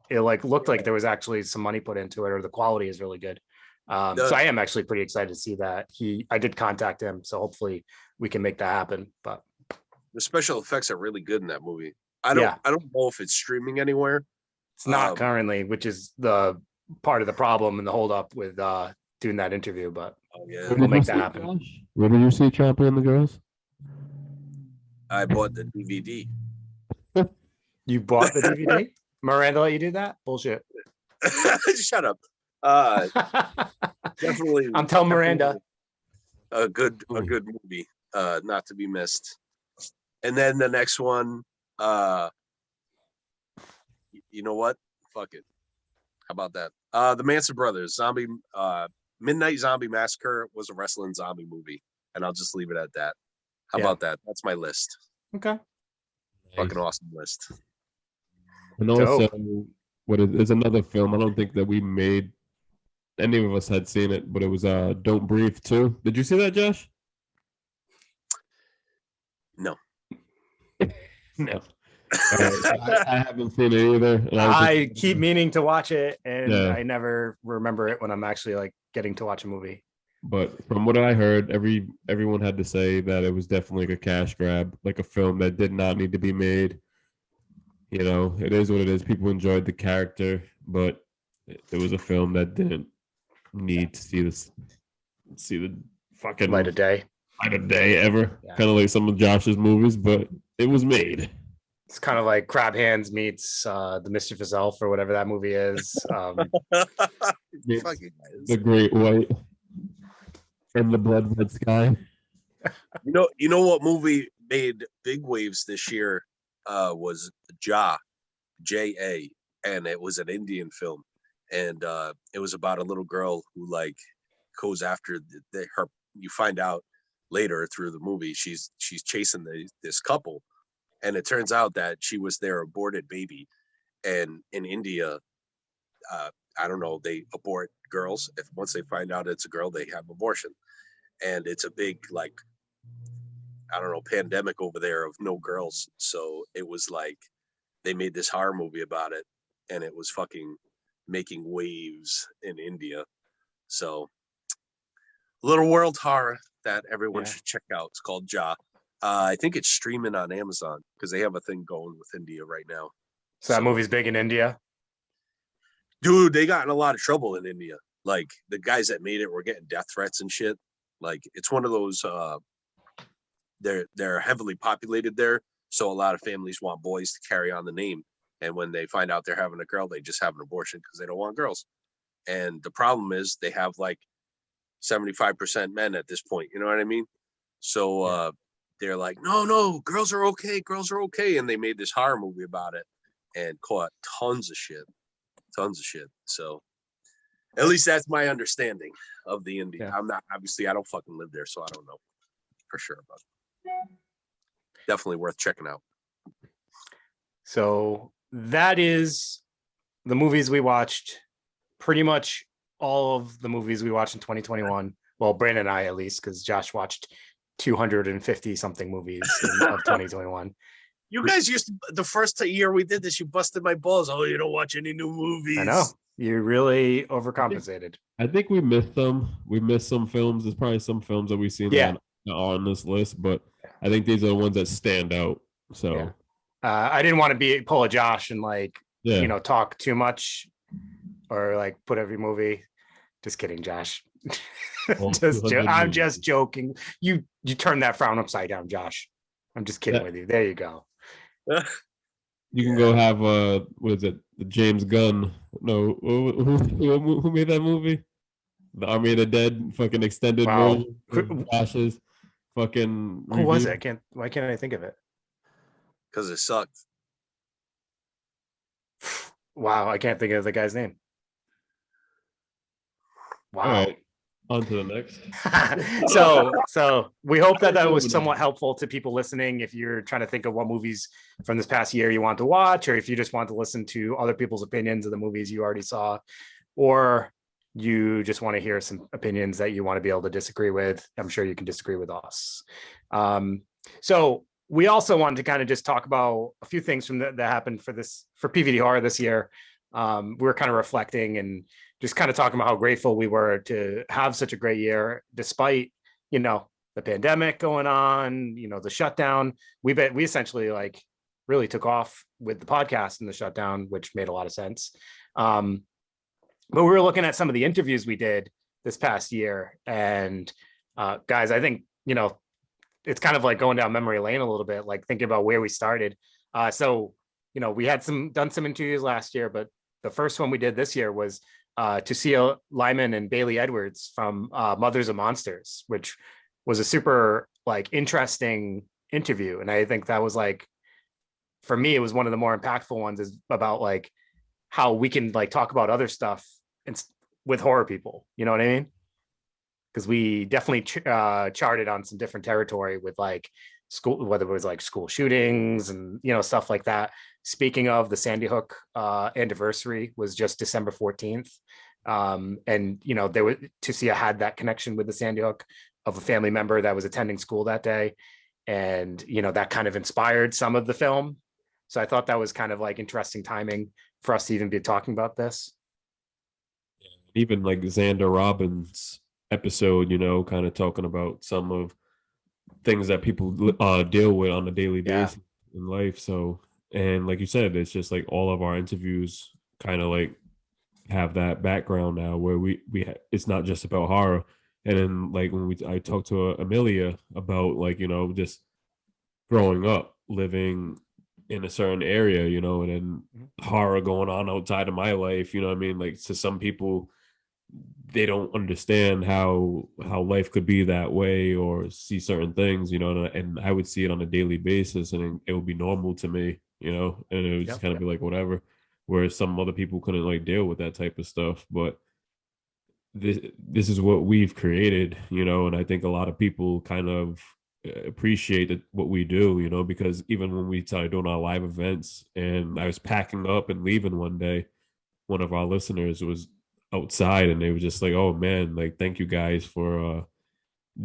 S2: It looked like there was actually some money put into it, or the quality is really good. So I am actually pretty excited to see that. I did contact him, so hopefully we can make that happen. But
S1: the special effects are really good in that movie. I don't know if it's streaming anywhere.
S2: It's not currently, which is the part of the problem and the holdup with doing that interview. But we'll make that happen.
S3: Where did you see Chompy and the Girls?
S1: I bought the DVD.
S2: You bought the DVD? Miranda let you do that? Bullshit.
S1: Shut up. Definitely.
S2: I'm telling Miranda.
S1: A good movie, not to be missed. And then the next one, you know what? Fuck it. How about that? The Manson Brothers, Midnight Zombie Massacre was a wrestling zombie movie, and I'll just leave it at that. How about that? That's my list.
S2: Okay.
S1: Fucking awesome list.
S3: And also, there's another film. I don't think that any of us had seen it, but it was Don't Breathe 2. Did you see that, Josh?
S1: No.
S3: No. I haven't seen it either. And
S2: I keep meaning to watch it, and
S3: Yeah.
S2: I never remember it when I'm actually like getting to watch a movie.
S3: But from what I heard, everyone had to say that it was definitely like a cash grab, like a film that did not need to be made. You know, it is what it is. People enjoyed the character, but it was a film that didn't need to see the fucking
S2: Light of day.
S3: light of day ever.
S2: Yeah.
S3: Kind of like some of Josh's movies, but it was made.
S2: It's kind of like Crab Hands meets The Mischievous Elf or whatever that movie is.
S3: It's
S1: Fucking
S3: the Great White and the Blood Red Sky.
S1: You know what movie made big waves this year was J.A., and it was an Indian film, and it was about a little girl who like goes after her. You find out later through the movie she's chasing this couple, and it turns out that she was their aborted baby, and in India, I don't know, they abort girls. If once they find out it's a girl, they have abortion, and it's a big like, I don't know, pandemic over there of no girls. So it was like they made this horror movie about it, and it was fucking making waves in India. So little world horror that everyone should check out. It's called Ja. I think it's streaming on Amazon because they have a thing going with India right now.
S2: So that movie's big in India.
S1: Dude, they got in a lot of trouble in India. Like the guys that made it were getting death threats and shit. Like it's one of those they're heavily populated there, so a lot of families want boys to carry on the name, and when they find out they're having a girl, they just have an abortion because they don't want girls. And the problem is they have like 75% men at this point, you know what I mean? So they're like, no, girls are okay, and they made this horror movie about it and caught tons of shit. So at least that's my understanding of the India.
S2: Yeah.
S1: I'm not, obviously I don't fucking live there, so I don't know for sure, but definitely worth checking out.
S2: So that is the movies we watched. Pretty much all of the movies we watched in 2021. Well, Brandon and I, at least, because Josh watched 250 something movies of 2021.
S1: You guys used to, the first year we did this, you busted my balls. Oh, you don't watch any new movies.
S2: I know. You really overcompensated.
S3: I think we missed them. We missed some films. There's probably some films that we've seen that are on this list, but I think these are the ones that stand out. So
S2: I didn't want to pull a Josh and talk too much or like put every movie. Just kidding, Josh. I'm just joking. You turned that frown upside down, Josh. I'm just kidding with you. There you go.
S3: You can go have what is it? The James Gunn? No, who made that movie? The Army of the Dead fucking extended version. Josh's fucking.
S2: Who was it? Why can't I think of it?
S1: Because it sucked.
S2: Wow, I can't think of the guy's name. Wow.
S3: All right, on to the next.
S2: So we hope that was somewhat helpful to people listening. If you're trying to think of what movies from this past year you want to watch, or if you just want to listen to other people's opinions of the movies you already saw, or you just want to hear some opinions that you want to be able to disagree with, I'm sure you can disagree with us. So we also wanted to kind of just talk about a few things from that happened for PVD horror this year. We were kind of reflecting and just kind of talking about how grateful we were to have such a great year, despite, the pandemic going on, the shutdown. We essentially like really took off with the podcast in the shutdown, which made a lot of sense. But we were looking at some of the interviews we did this past year, and guys, I think, it's kind of like going down memory lane a little bit, like thinking about where we started. So we had done some interviews last year, but the first one we did this year was Tusia Lyman and Bailey Edwards from Mothers of Monsters, which was a super interesting interview. And I think that was for me, it was one of the more impactful ones, is about how we can talk about other stuff with horror people. You know what I mean? Because we definitely charted on some different territory with school, whether it was school shootings and stuff like that. Speaking of, the Sandy Hook anniversary was just December 14th. And Tusia had that connection with the Sandy Hook of a family member that was attending school that day. And, that kind of inspired some of the film. So I thought that was kind of like interesting timing for us to even be talking about this.
S3: Even like Xander Robbins' episode, kind of talking about some of things that people deal with on a daily basis in life. So, and like you said, it's just like all of our interviews kind of like have that background now where it's not just about horror. And then like when I talked to Amelia about like, just growing up living in a certain area, and then horror going on outside of my life, you know what I mean? Like to some people, they don't understand how life could be that way or see certain things, and I would see it on a daily basis and it would be normal to me, and it would just kind of be like whatever, whereas some other people couldn't like deal with that type of stuff. But this is what we've created, and I think a lot of people kind of appreciate what we do, because even when we started doing our live events and I was packing up and leaving one day, one of our listeners was outside and they were just like, oh man, like thank you guys for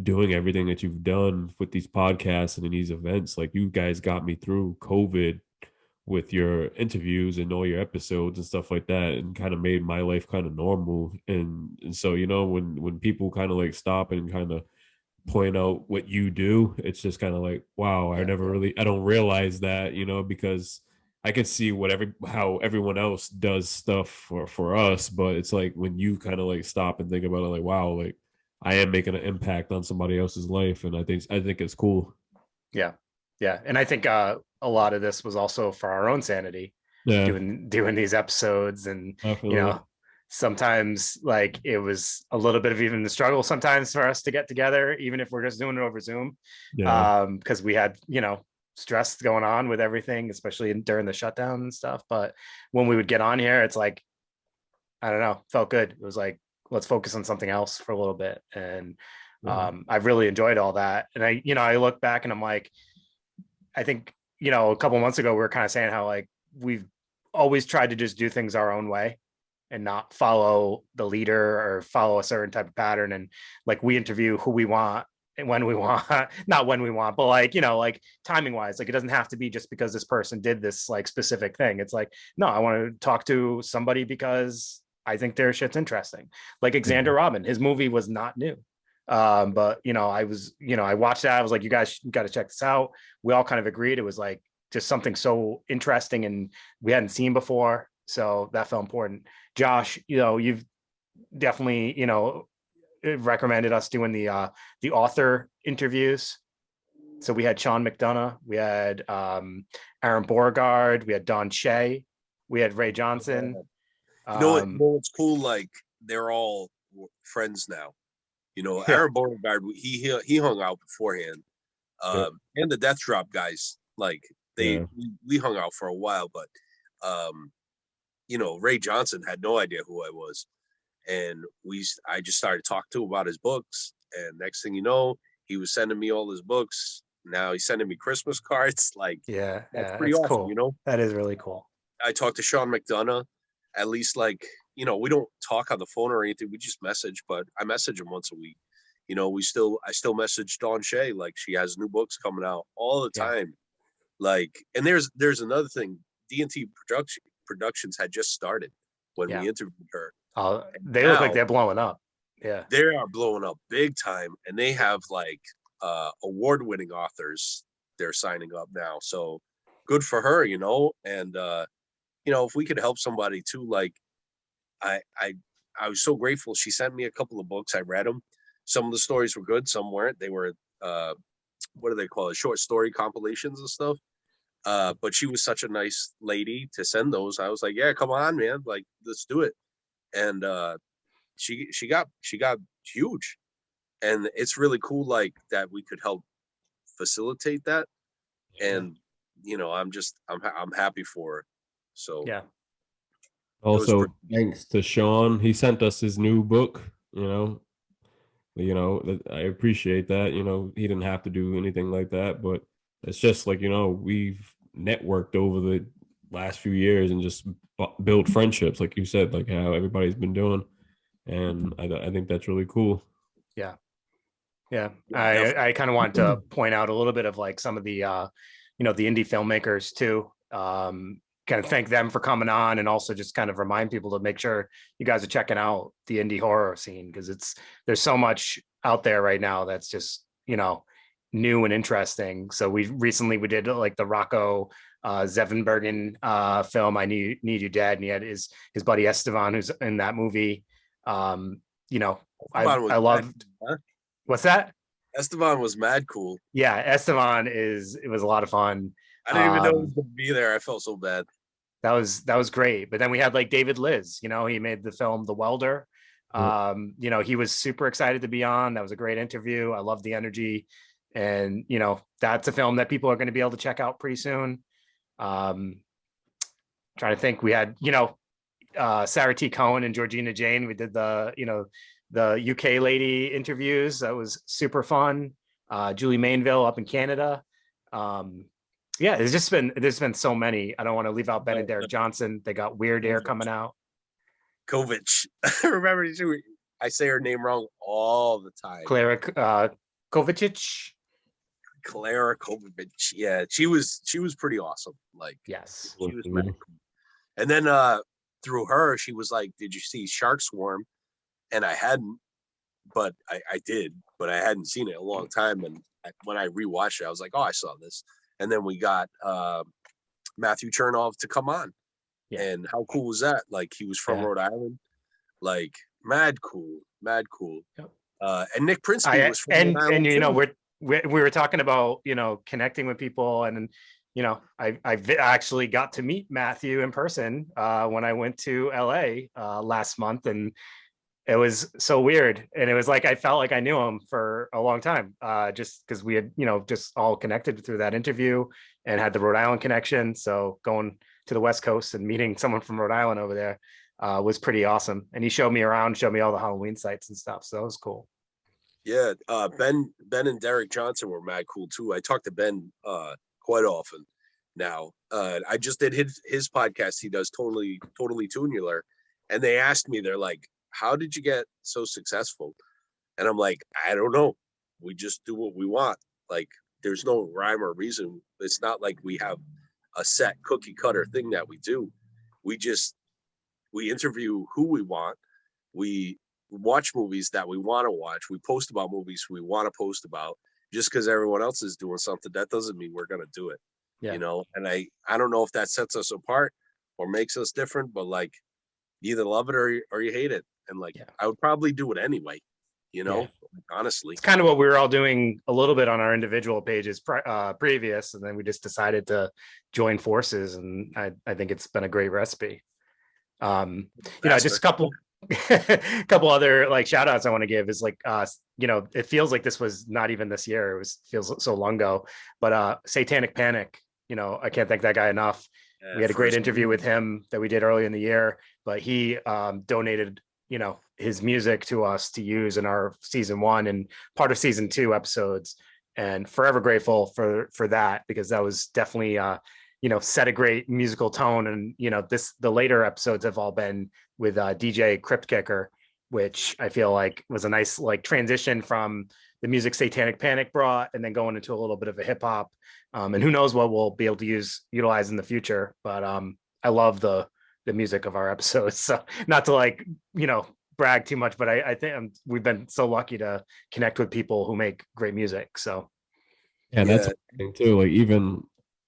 S3: doing everything that you've done with these podcasts and in these events. Like you guys got me through COVID with your interviews and all your episodes and stuff like that, and kind of made my life kind of normal. And so when people kind of like stop and kind of point out what you do, it's just kind of like, wow, I don't realize that, because I can see how everyone else does stuff for us, but it's like when you kind of like stop and think about it, like, wow, like I am making an impact on somebody else's life, and I think it's cool.
S2: Yeah, and I think a lot of this was also for our own sanity, doing these episodes, and
S3: Definitely.
S2: Sometimes like it was a little bit of even the struggle sometimes for us to get together, even if we're just doing it over Zoom, because we had stress going on with everything, especially during the shutdown and stuff. But when we would get on here, it's like, I don't know, felt good. It was like, let's focus on something else for a little bit. And I've really enjoyed all that. And I look back and I'm like, I think, a couple months ago, we were kind of saying how like we've always tried to just do things our own way and not follow the leader or follow a certain type of pattern. And like we interview who we want and when we want, not when we want, but like, like timing wise, like it doesn't have to be just because this person did this like specific thing. It's like, no, I want to talk to somebody because I think their shit's interesting. Like Xander Robin, his movie was not new. But I watched that. I was like, you guys got to check this out. We all kind of agreed. It was like just something so interesting and we hadn't seen before. So that felt important. Josh, you've definitely, recommended us doing the author interviews. So we had Sean McDonough, we had Aaron Beauregard, we had Don Shea, we had Ray Johnson.
S1: What's cool? Like they're all friends now. Aaron Beauregard, he hung out beforehand, and the Death Drop guys, like we hung out for a while, but Ray Johnson had no idea who I was. And I just started talking to him about his books. And next thing you know, he was sending me all his books. Now he's sending me Christmas cards. Like, that's pretty awesome,
S2: cool. That is really cool.
S1: I talked to Sean McDonough, at least like, we don't talk on the phone or anything. We just message, but I message him once a week. I still message Dawn Shea. Like she has new books coming out all the time. Like, and there's another thing. D&T Productions had just started when we interviewed her.
S2: They look like they're blowing up. Yeah,
S1: they are blowing up big time, and they have like award-winning authors they're signing up now. So good for her, And if we could help somebody too, like I was so grateful. She sent me a couple of books. I read them. Some of the stories were good, some weren't. They were what do they call it? Short story compilations and stuff. But she was such a nice lady to send those. I was like, yeah, come on, man. Like, let's do it. And she got huge. And it's really cool, like, that we could help facilitate that. And, I'm happy for her. So,
S2: yeah.
S3: Also, thanks to Sean. He sent us his new book, I appreciate that. He didn't have to do anything like that, but it's just like, we've networked over the last few years and just build friendships, like you said, like how everybody's been doing. And I think that's really cool.
S2: Yeah. I kind of want to point out a little bit of like some of the, the indie filmmakers too. kind of thank them for coming on, and also just kind of remind people to make sure you guys are checking out the indie horror scene, because there's so much out there right now that's just, new and interesting. So we did like the Rocco Zevenbergen film, I Need You Dead, and he had his buddy Esteban, who's in that movie. I loved.
S1: Huh?
S2: What's that?
S1: Esteban was mad cool.
S2: Yeah, Esteban it was a lot of fun.
S1: I didn't even know he was gonna be there. I felt so bad.
S2: That was great. But then we had like David Liz, he made the film The Welder. He was super excited to be on. That was a great interview. I love the energy. And that's a film that people are going to be able to check out pretty soon. Trying to think, we had Sarah T. Cohen and Georgina Jane. We did the UK lady interviews. That was super fun. Julie Mainville up in Canada. There's been so many. I don't want to leave out Ben and Derek Johnson. They got Weird Air coming out.
S1: Kovic. Remember, I say her name wrong all the time.
S2: Clara Kovacic.
S1: Clara Kovacic. Yeah, she was pretty awesome. Like,
S2: yes,
S1: she was mad cool. And then through her, she was like, "Did you see Shark Swarm?" And I hadn't, but I did, but I hadn't seen it in a long time. And when I rewatched it, I was like, "Oh, I saw this." And then we got Matthew Chernoff to come on. Yeah. And how cool was that? Like, he was from Rhode Island. Like, mad cool. Yep. And Nick Principe was from Rhode Island too.
S2: We were talking about, connecting with people, and I actually got to meet Matthew in person when I went to LA last month, and it was so weird. And it was like I felt like I knew him for a long time, just because we had just all connected through that interview and had the Rhode Island connection. So going to the West Coast and meeting someone from Rhode Island over there was pretty awesome. And he showed me around, showed me all the Halloween sites and stuff. So it was cool.
S1: Yeah, Ben and Derek Johnson were mad cool too. I talk to Ben quite often now. I just did his podcast. He does totally tunular, and they asked me, they're like, "How did you get so successful?" And I'm like, "I don't know. We just do what we want. Like, there's no rhyme or reason. It's not like we have a set cookie cutter thing that we do. We interview who we want. We watch movies that we want to watch. We post about movies we want to post about. Just because everyone else is doing something, that doesn't mean we're gonna do it." Yeah. And I don't know if that sets us apart or makes us different, but like, you either love it or you hate it. And like, I would probably do it anyway, honestly.
S2: It's kind of what we were all doing a little bit on our individual pages previous, and then we just decided to join forces, and I think it's been a great recipe. Just a couple other like shout outs I want to give is like it feels like this was not even this year. Feels so long ago, but Satanic Panic, I can't thank that guy enough. We had a great interview with him that we did early in the year, but he donated his music to us to use in our season 1 and part of season 2 episodes, and forever grateful for that, because that was definitely set a great musical tone. And the later episodes have all been with DJ Crypt Kicker, which I feel like was a nice like transition from the music Satanic Panic brought, and then going into a little bit of a hip hop, and who knows what we'll be able to utilize in the future. But I love the music of our episodes. So not to like brag too much, but I think we've been so lucky to connect with people who make great music. So
S3: that's the thing too. Like, even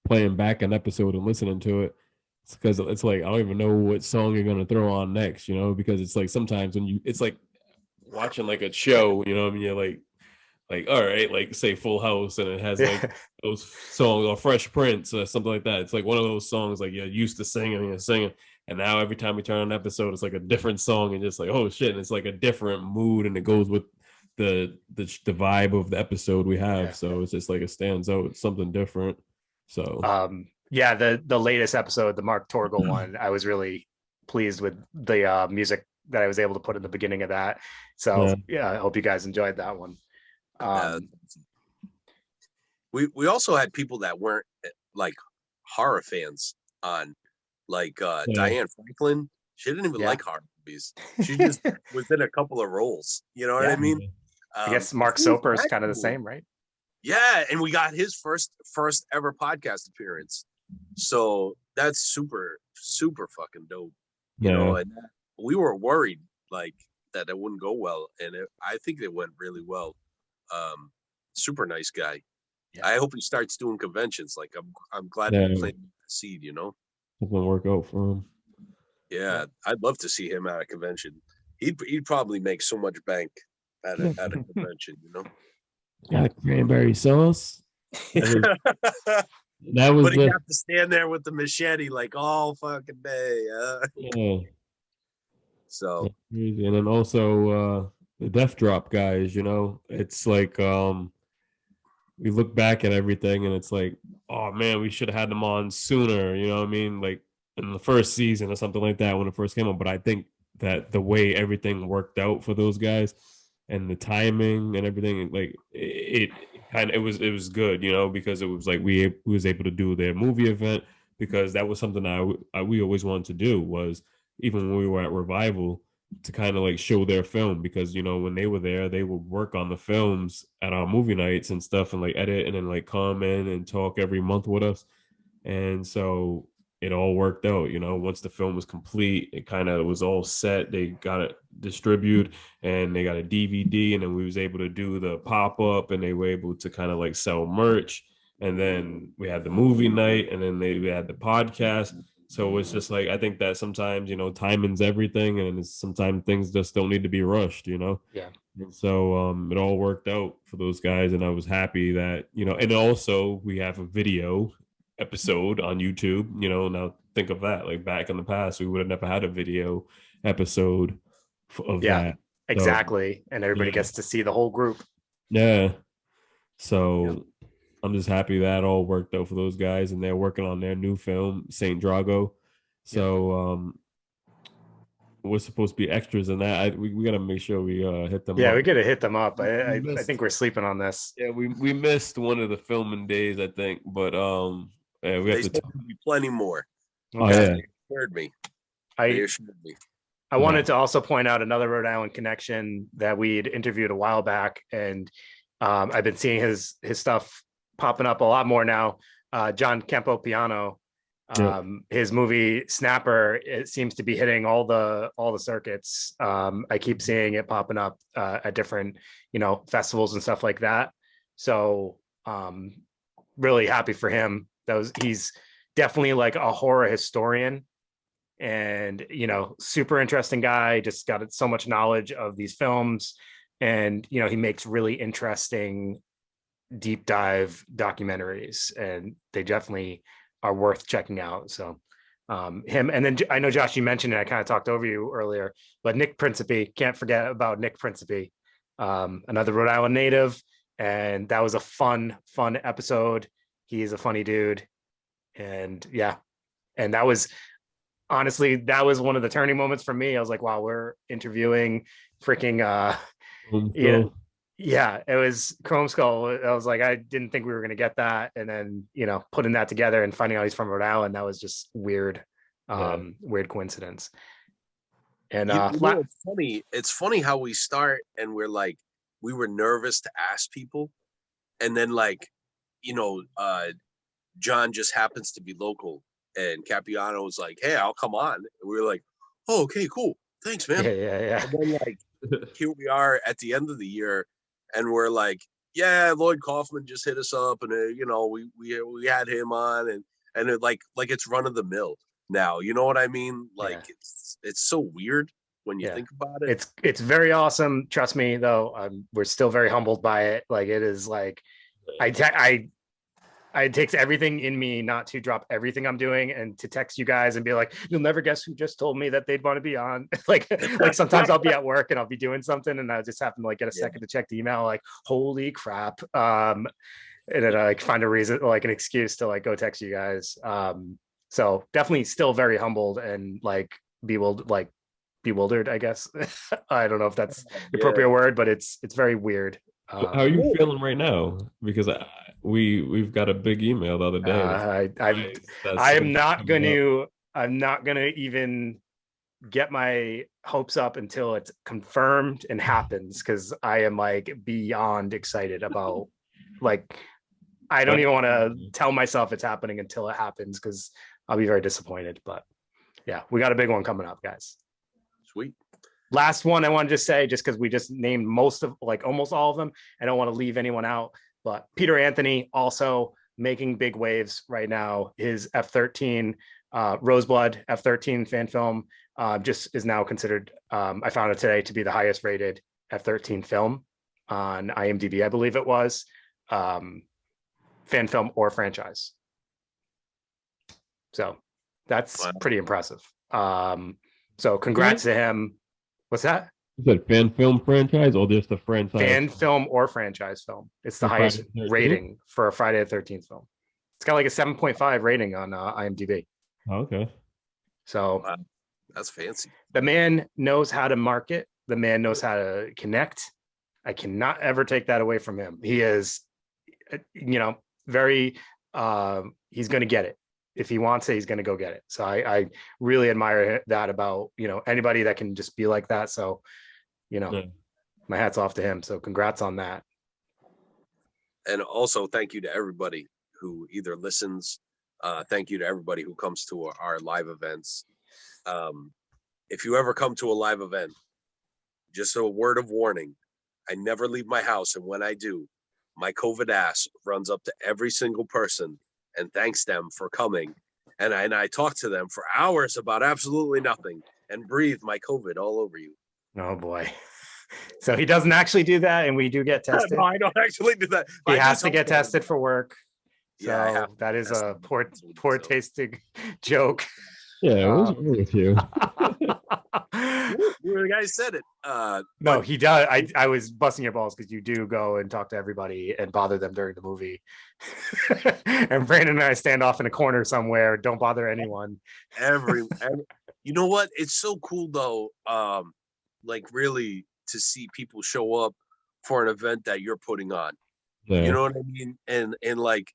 S3: playing back an episode and listening to it, it's because it's like I don't even know what song you're gonna throw on next, because it's like sometimes when it's like watching like a show, you're like all right, like say Full House, and it has like those songs, or Fresh Prince or something like that. It's like one of those songs like you're used to singing, and now every time we turn on an episode, it's like a different song, and just like, oh shit, and it's like a different mood, and it goes with the vibe of the episode we have. So it's just like it stands out. It's something different. So
S2: the latest episode, the Mark Torgel one, I was really pleased with the music that I was able to put in the beginning of that. So I hope you guys enjoyed that one.
S1: We also had people that weren't like horror fans on, like Diane Franklin. She didn't even like horror movies. She just was in a couple of roles. You know what I mean?
S2: I guess Mark Soper is kind of the same, right?
S1: Yeah, and we got his first ever podcast appearance. So that's super, super fucking dope. You know, and we were worried like that it wouldn't go well, and I think it went really well. Super nice guy. Yeah. I hope he starts doing conventions. Like I'm glad he planted the seed. You know,
S3: it will work out for him.
S1: Yeah, I'd love to see him at a convention. He'd probably make so much bank at a convention. You know,
S3: got cranberry sauce. That was
S1: but he have to stand there with the machete like all fucking day.
S3: Yeah.
S1: So
S3: and then also the Death Drop guys, you know, it's like we look back at everything and it's like, oh man, we should have had them on sooner, you know what I mean? Like in the first season or something like that when it first came up. But I think that the way everything worked out for those guys and the timing and everything, like it was good, you know, because it was like we was able to do their movie event, because that was something we always wanted to do, was even when we were at Revival, to kind of like show their film, because you know when they were there they would work on the films at our movie nights and stuff and like edit and then like come in and talk every month with us. And so it all worked out, you know, once the film was complete, it kind of was all set, they got it distributed and they got a DVD, and then we was able to do the pop-up and they were able to kind of like sell merch, and then we had the movie night, and then we had the podcast. So it's just like, I think that sometimes, you know, timing's everything, and sometimes things just don't need to be rushed, you know?
S2: Yeah.
S3: And so it all worked out for those guys, and I was happy that, you know, and also we have a video episode on YouTube, you know, now think of that, like back in the past, we would have never had a video episode of that.
S2: Exactly. So, and everybody gets to see the whole group.
S3: Yeah. So I'm just happy that all worked out for those guys, and they're working on their new film, Saint Drago. So we're supposed to be extras in that. We got to make sure we hit them up.
S2: Yeah, we got to hit them up. I think we're sleeping on this.
S3: Yeah, we missed one of the filming days, I think, but we have to
S1: be plenty more.
S3: Oh yeah,
S1: they assured me.
S2: I wanted to also point out another Rhode Island connection that we'd interviewed a while back, and I've been seeing his stuff popping up a lot more now. John Campo Piano, his movie Snapper, it seems to be hitting all the circuits. I keep seeing it popping up at different, you know, festivals and stuff like that. So really happy for him. He's definitely like a horror historian, and you know, super interesting guy, just got so much knowledge of these films, and you know, he makes really interesting deep dive documentaries, and they definitely are worth checking out. So him, and then I know Josh, you mentioned it, I kind of talked over you earlier, but Nick Principe, can't forget about Nick Principe, another Rhode Island native, and that was a fun episode. He's a funny dude, and and that was honestly, that was one of the turning moments for me. I was like, wow, we're interviewing freaking yeah, it was Chrome Skull. I was like, I didn't think we were going to get that. And then, you know, putting that together and finding out he's from Rhode Island, that was just weird, weird coincidence. And
S1: it's funny. It's funny how we start and we're like, we were nervous to ask people. And then like, you know, John just happens to be local, and Capiano was like, hey, I'll come on. And we were like, oh, okay, cool. Thanks, man.
S2: Yeah.
S1: And then like, here we are at the end of the year, and we're like, yeah, Lloyd Kaufman just hit us up, and you know, we had him on, and it like it's run of the mill now. You know what I mean? Like it's so weird when you think about it.
S2: It's very awesome. Trust me, though, we're still very humbled by it. Like it is like, it takes everything in me not to drop everything I'm doing and to text you guys and be like, you'll never guess who just told me that they'd want to be on. like sometimes I'll be at work and I'll be doing something and I just happen to like get a second to check the email, like, holy crap. And then I like find a reason, like an excuse to like go text you guys. So definitely still very humbled and like bewildered, I guess. I don't know if that's the appropriate word, but it's very weird.
S3: How are you feeling right now? Because we've got a big email the other day.
S2: I'm not gonna even get my hopes up until it's confirmed and happens, because I am like beyond excited about like I don't even want to tell myself it's happening until it happens, because I'll be very disappointed. But yeah, we got a big one coming up, guys.
S1: Sweet.
S2: Last one I want to just say, just because we just named almost all of them, I don't want to leave anyone out, but Peter Anthony also making big waves right now. His F13 Roseblood F13 fan film just is now considered, I found it today, to be the highest rated F13 film on IMDb, I believe it was, fan film or franchise. So that's pretty impressive. So congrats to him. What's that?
S3: You said fan film franchise or just the franchise?
S2: Fan film or franchise film. It's the highest rating for a Friday the 13th film. It's got like a 7.5 rating on IMDb.
S3: Oh, okay.
S2: So
S1: that's fancy.
S2: The man knows how to market. The man knows how to connect. I cannot ever take that away from him. He is, very, he's going to get it. If he wants it, he's going to go get it. So I really admire that about, anybody that can just be like that. So, my hat's off to him. So congrats on that.
S1: And also thank you to everybody who either listens. Thank you to everybody who comes to our live events. If you ever come to a live event, just a word of warning, I never leave my house. And when I do, my COVID ass runs up to every single person and thanks them for coming. And I talk to them for hours about absolutely nothing and breathe my COVID all over you.
S2: Oh boy. So he doesn't actually do that, and we do get tested.
S1: No, I don't actually do that.
S2: He has to get tested for work. So
S1: yeah,
S2: that is a poor tasting joke.
S3: Yeah, what's wrong with you?
S1: The guy said it.
S2: No, he does. I was busting your balls because you do go and talk to everybody and bother them during the movie. And Brandon and I stand off in a corner somewhere. Don't bother anyone.
S1: Every you know what? It's so cool though. Like really to see people show up for an event that you're putting on. Yeah. You know what I mean? And like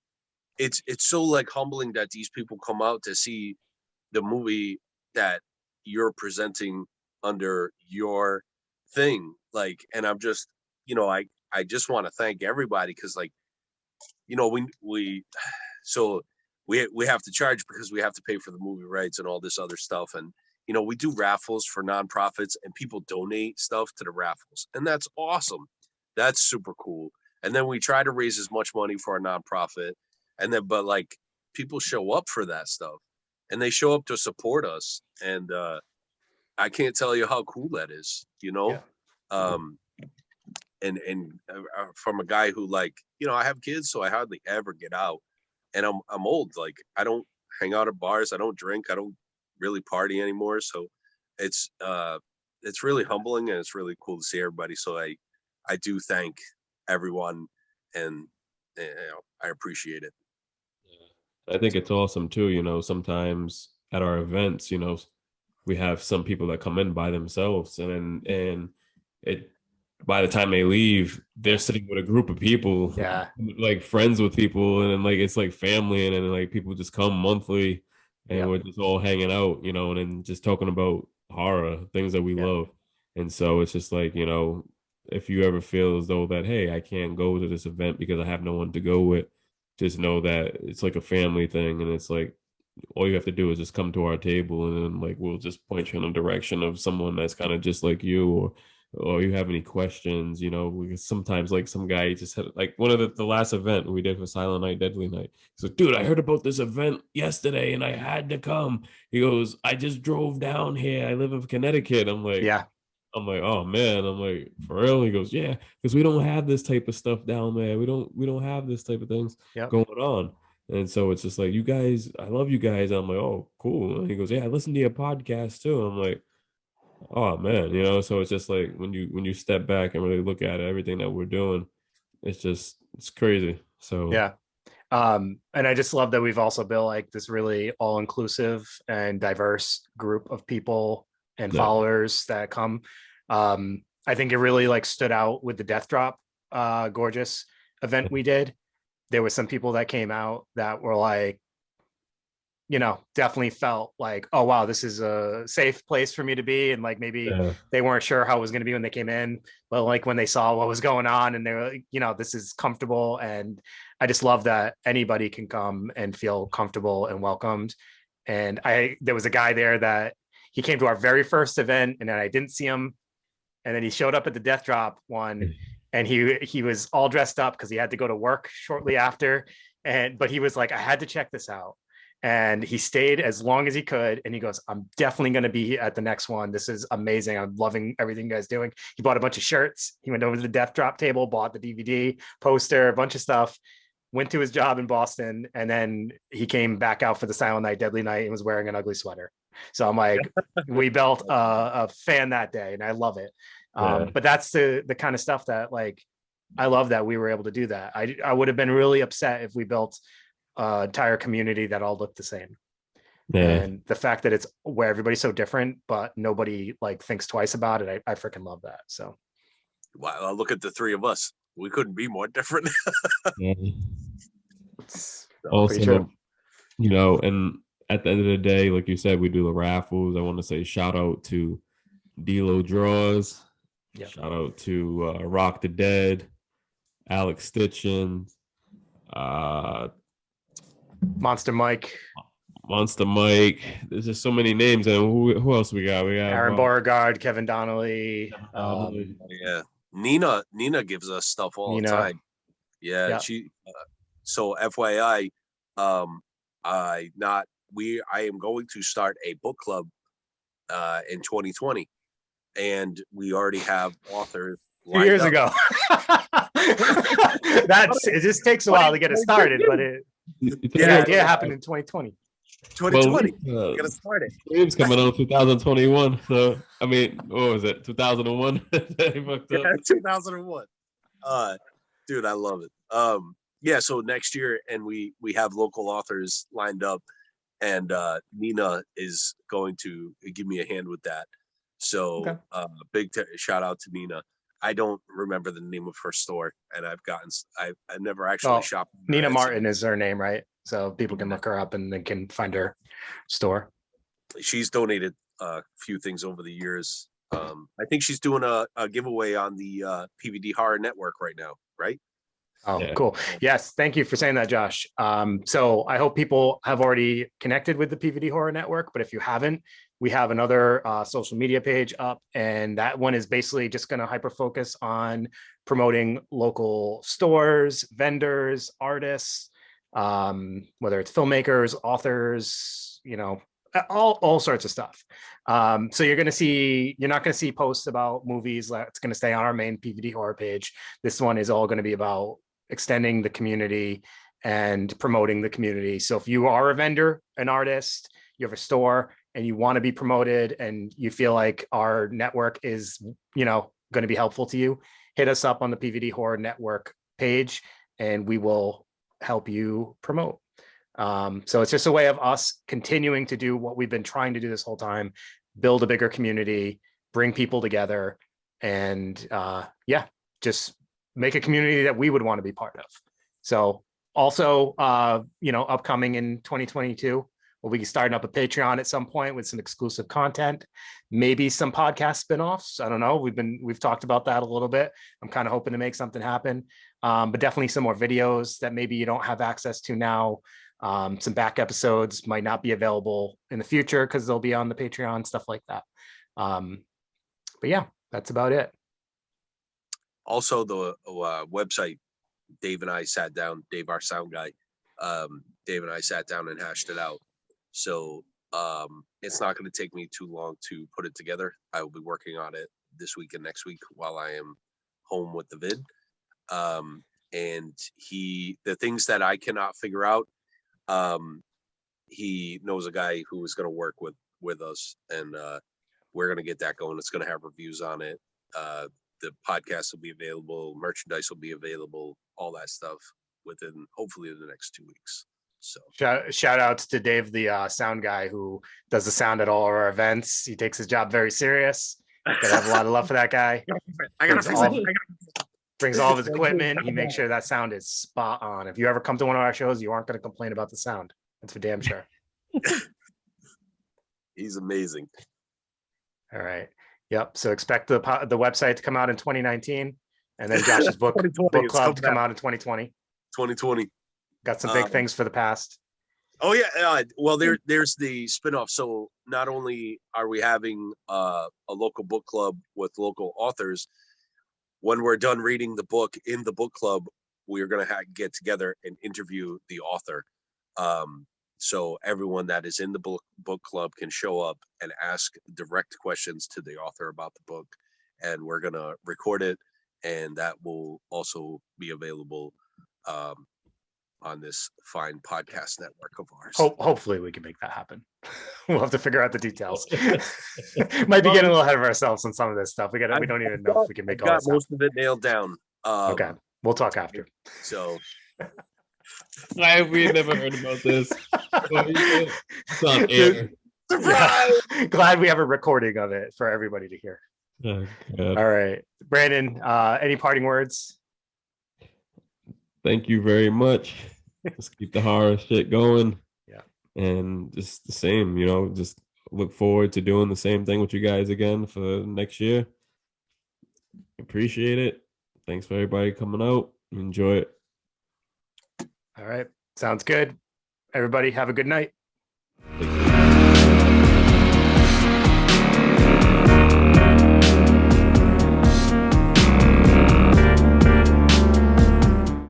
S1: it's so like humbling that these people come out to see the movie that you're presenting under your thing. Like, and I'm just, I just want to thank everybody because like, we have to charge because we have to pay for the movie rights and all this other stuff. And, we do raffles for nonprofits and people donate stuff to the raffles. And that's awesome. That's super cool. And then we try to raise as much money for our nonprofit. And then, but like people show up for that stuff and they show up to support us. And I can't tell you how cool that is, Yeah. And from a guy who like, I have kids, so I hardly ever get out and I'm old. Like I don't hang out at bars. I don't drink. I don't really party anymore. So it's really humbling and it's really cool to see everybody. So I do thank everyone and I appreciate it.
S3: I think it's awesome too. Sometimes at our events, we have some people that come in by themselves and it by the time they leave, they're sitting with a group of people, like friends with people, and then like it's like family, and then like people just come monthly and we're just all hanging out, and then just talking about horror, things that we love. And so it's just like, if you ever feel as though that, hey, I can't go to this event because I have no one to go with, just know that it's like a family thing, and it's like all you have to do is just come to our table, and then like we'll just point you in the direction of someone that's kind of just like you, or you have any questions, because sometimes like some guy just had like one of the last event we did for Silent Night, Deadly Night. He's like, dude, I heard about this event yesterday and I had to come. He goes, I just drove down here. I live in Connecticut. I'm like, oh man. I'm like, for real? He goes, yeah, because we don't have this type of stuff down there. We don't have this type of things going on. And so it's just like, you guys, I love you guys. I'm like, oh, cool. And he goes, yeah, I listen to your podcast too. I'm like, oh man, so it's just like when you step back and really look at it, everything that we're doing, it's crazy. So
S2: and I just love that we've also built like this really all-inclusive and diverse group of people and followers that come. I think it really like stood out with the Death Drop gorgeous event we did. There were some people that came out that were like, definitely felt like, oh wow, this is a safe place for me to be. And like maybe they weren't sure how it was going to be when they came in, but like when they saw what was going on and they were like, this is comfortable. And I just love that anybody can come and feel comfortable and welcomed. And there was a guy there that he came to our very first event, and then I didn't see him. And then he showed up at the Death Drop one, and he was all dressed up because he had to go to work shortly after. But he was like, I had to check this out. And he stayed as long as he could. And he goes, I'm definitely going to be at the next one. This is amazing. I'm loving everything you guys doing. He bought a bunch of shirts. He went over to the Death Drop table, bought the DVD, poster, a bunch of stuff, went to his job in Boston. And then he came back out for the Silent Night, Deadly Night and was wearing an ugly sweater. So I'm like, we built a fan that day, and I love it. But that's the kind of stuff that, like, I love that we were able to do that. I would have been really upset if we built an entire community that all looked the same. And the fact that it's where everybody's so different, but nobody like thinks twice about it. I freaking love that. So
S1: wow, look at the three of us. We couldn't be more different.
S3: Also, and at the end of the day, like you said, we do the raffles. I want to say shout out to D-Lo Draws.
S2: Yep.
S3: Shout out to Rock the Dead, Alex Stitchin,
S2: Monster Mike.
S3: There's just so many names. And who else we got? We got
S2: Aaron Beauregard, Kevin Donnelly.
S1: Yeah. Nina gives us stuff all the time. Yeah. Yep. She. So FYI, I am going to start a book club in 2020, and we already have authors.
S2: 2 years ago. It just takes a while to get it started, but the idea happened in 2020.
S1: 2020. Well, gotta start it.
S3: Game's coming out 2021. So I mean, what was it? 2001.
S1: 2001. Dude, I love it. Yeah, so next year, and we have local authors lined up, and Nina is going to give me a hand with that. So big shout out to Nina. I don't remember the name of her store, and I've never actually shopped.
S2: Nina Martin is her name, right? So people can look her up and they can find her store.
S1: She's donated a few things over the years. I think she's doing a giveaway on the PVD Horror Network right now, right?
S2: Oh, yeah. Cool. Yes. Thank you for saying that, Josh. So I hope people have already connected with the PVD Horror Network, but if you haven't, we have another social media page up, and that one is basically just going to hyper focus on promoting local stores, vendors, artists, whether it's filmmakers, authors, all sorts of stuff. So you're not going to see posts about movies. That's going to stay on our main PVD Horror page. This one is all going to be about extending the community and promoting the community. So if you are a vendor, an artist, you have a store, and you want to be promoted, and you feel like our network is, going to be helpful to you, hit us up on the PVD Horror Network page, and we will help you promote. So it's just a way of us continuing to do what we've been trying to do this whole time, build a bigger community, bring people together, and just make a community that we would want to be part of. So also, upcoming in 2022, we'll be starting up a Patreon at some point with some exclusive content, maybe some podcast spinoffs. I don't know. We've talked about that a little bit. I'm kind of hoping to make something happen, but definitely some more videos that maybe you don't have access to now. Some back episodes might not be available in the future because they'll be on the Patreon, stuff like that. But yeah, that's about it.
S1: Also, the website, Dave and I sat down, Dave, our sound guy, Dave and I sat down and hashed it out. So it's not going to take me too long to put it together. I will be working on it this week and next week while I am home with the vid. And the things that I cannot figure out, he knows a guy who is going to work with us, and we're going to get that going. It's going to have reviews on it. The podcast will be available, merchandise will be available, all that stuff within hopefully the next 2 weeks. So
S2: shout outs to Dave, the sound guy who does the sound at all of our events. He takes his job very serious. Gotta have a lot of love for that guy. Brings all of his equipment. He makes sure that sound is spot on. If you ever come to one of our shows, you aren't going to complain about the sound. That's for damn sure.
S1: He's amazing.
S2: All right. Yep. So expect the website to come out in 2019, and then Josh's book
S1: 2020,
S2: club to come out in 2020.
S1: 2020.
S2: Got some big things for the past.
S1: Oh yeah. Well, there's the spinoff. So not only are we having a local book club with local authors, when we're done reading the book in the book club, we're going to get together and interview the author. So everyone that is in the book club can show up and ask direct questions to the author about the book, and we're going to record it, and that will also be available on this fine podcast network of ours.
S2: Hopefully we can make that happen. We'll have to figure out the details. Might be getting a little ahead of ourselves on some of this stuff. We don't even know if we can make all this
S1: most of it nailed down.
S2: Okay, we'll talk after.
S1: So
S3: why have we never heard about this? It's on air.
S2: Yeah. Glad we have a recording of it for everybody to hear.
S3: Oh,
S2: all right, Brandon, any parting words?
S3: Thank you very much. Let's keep the horror shit going.
S2: Yeah.
S3: And just the same, just look forward to doing the same thing with you guys again for next year. Appreciate it. Thanks for everybody coming out. Enjoy it.
S2: All right. Sounds good. Everybody have a good night.
S3: Thank you.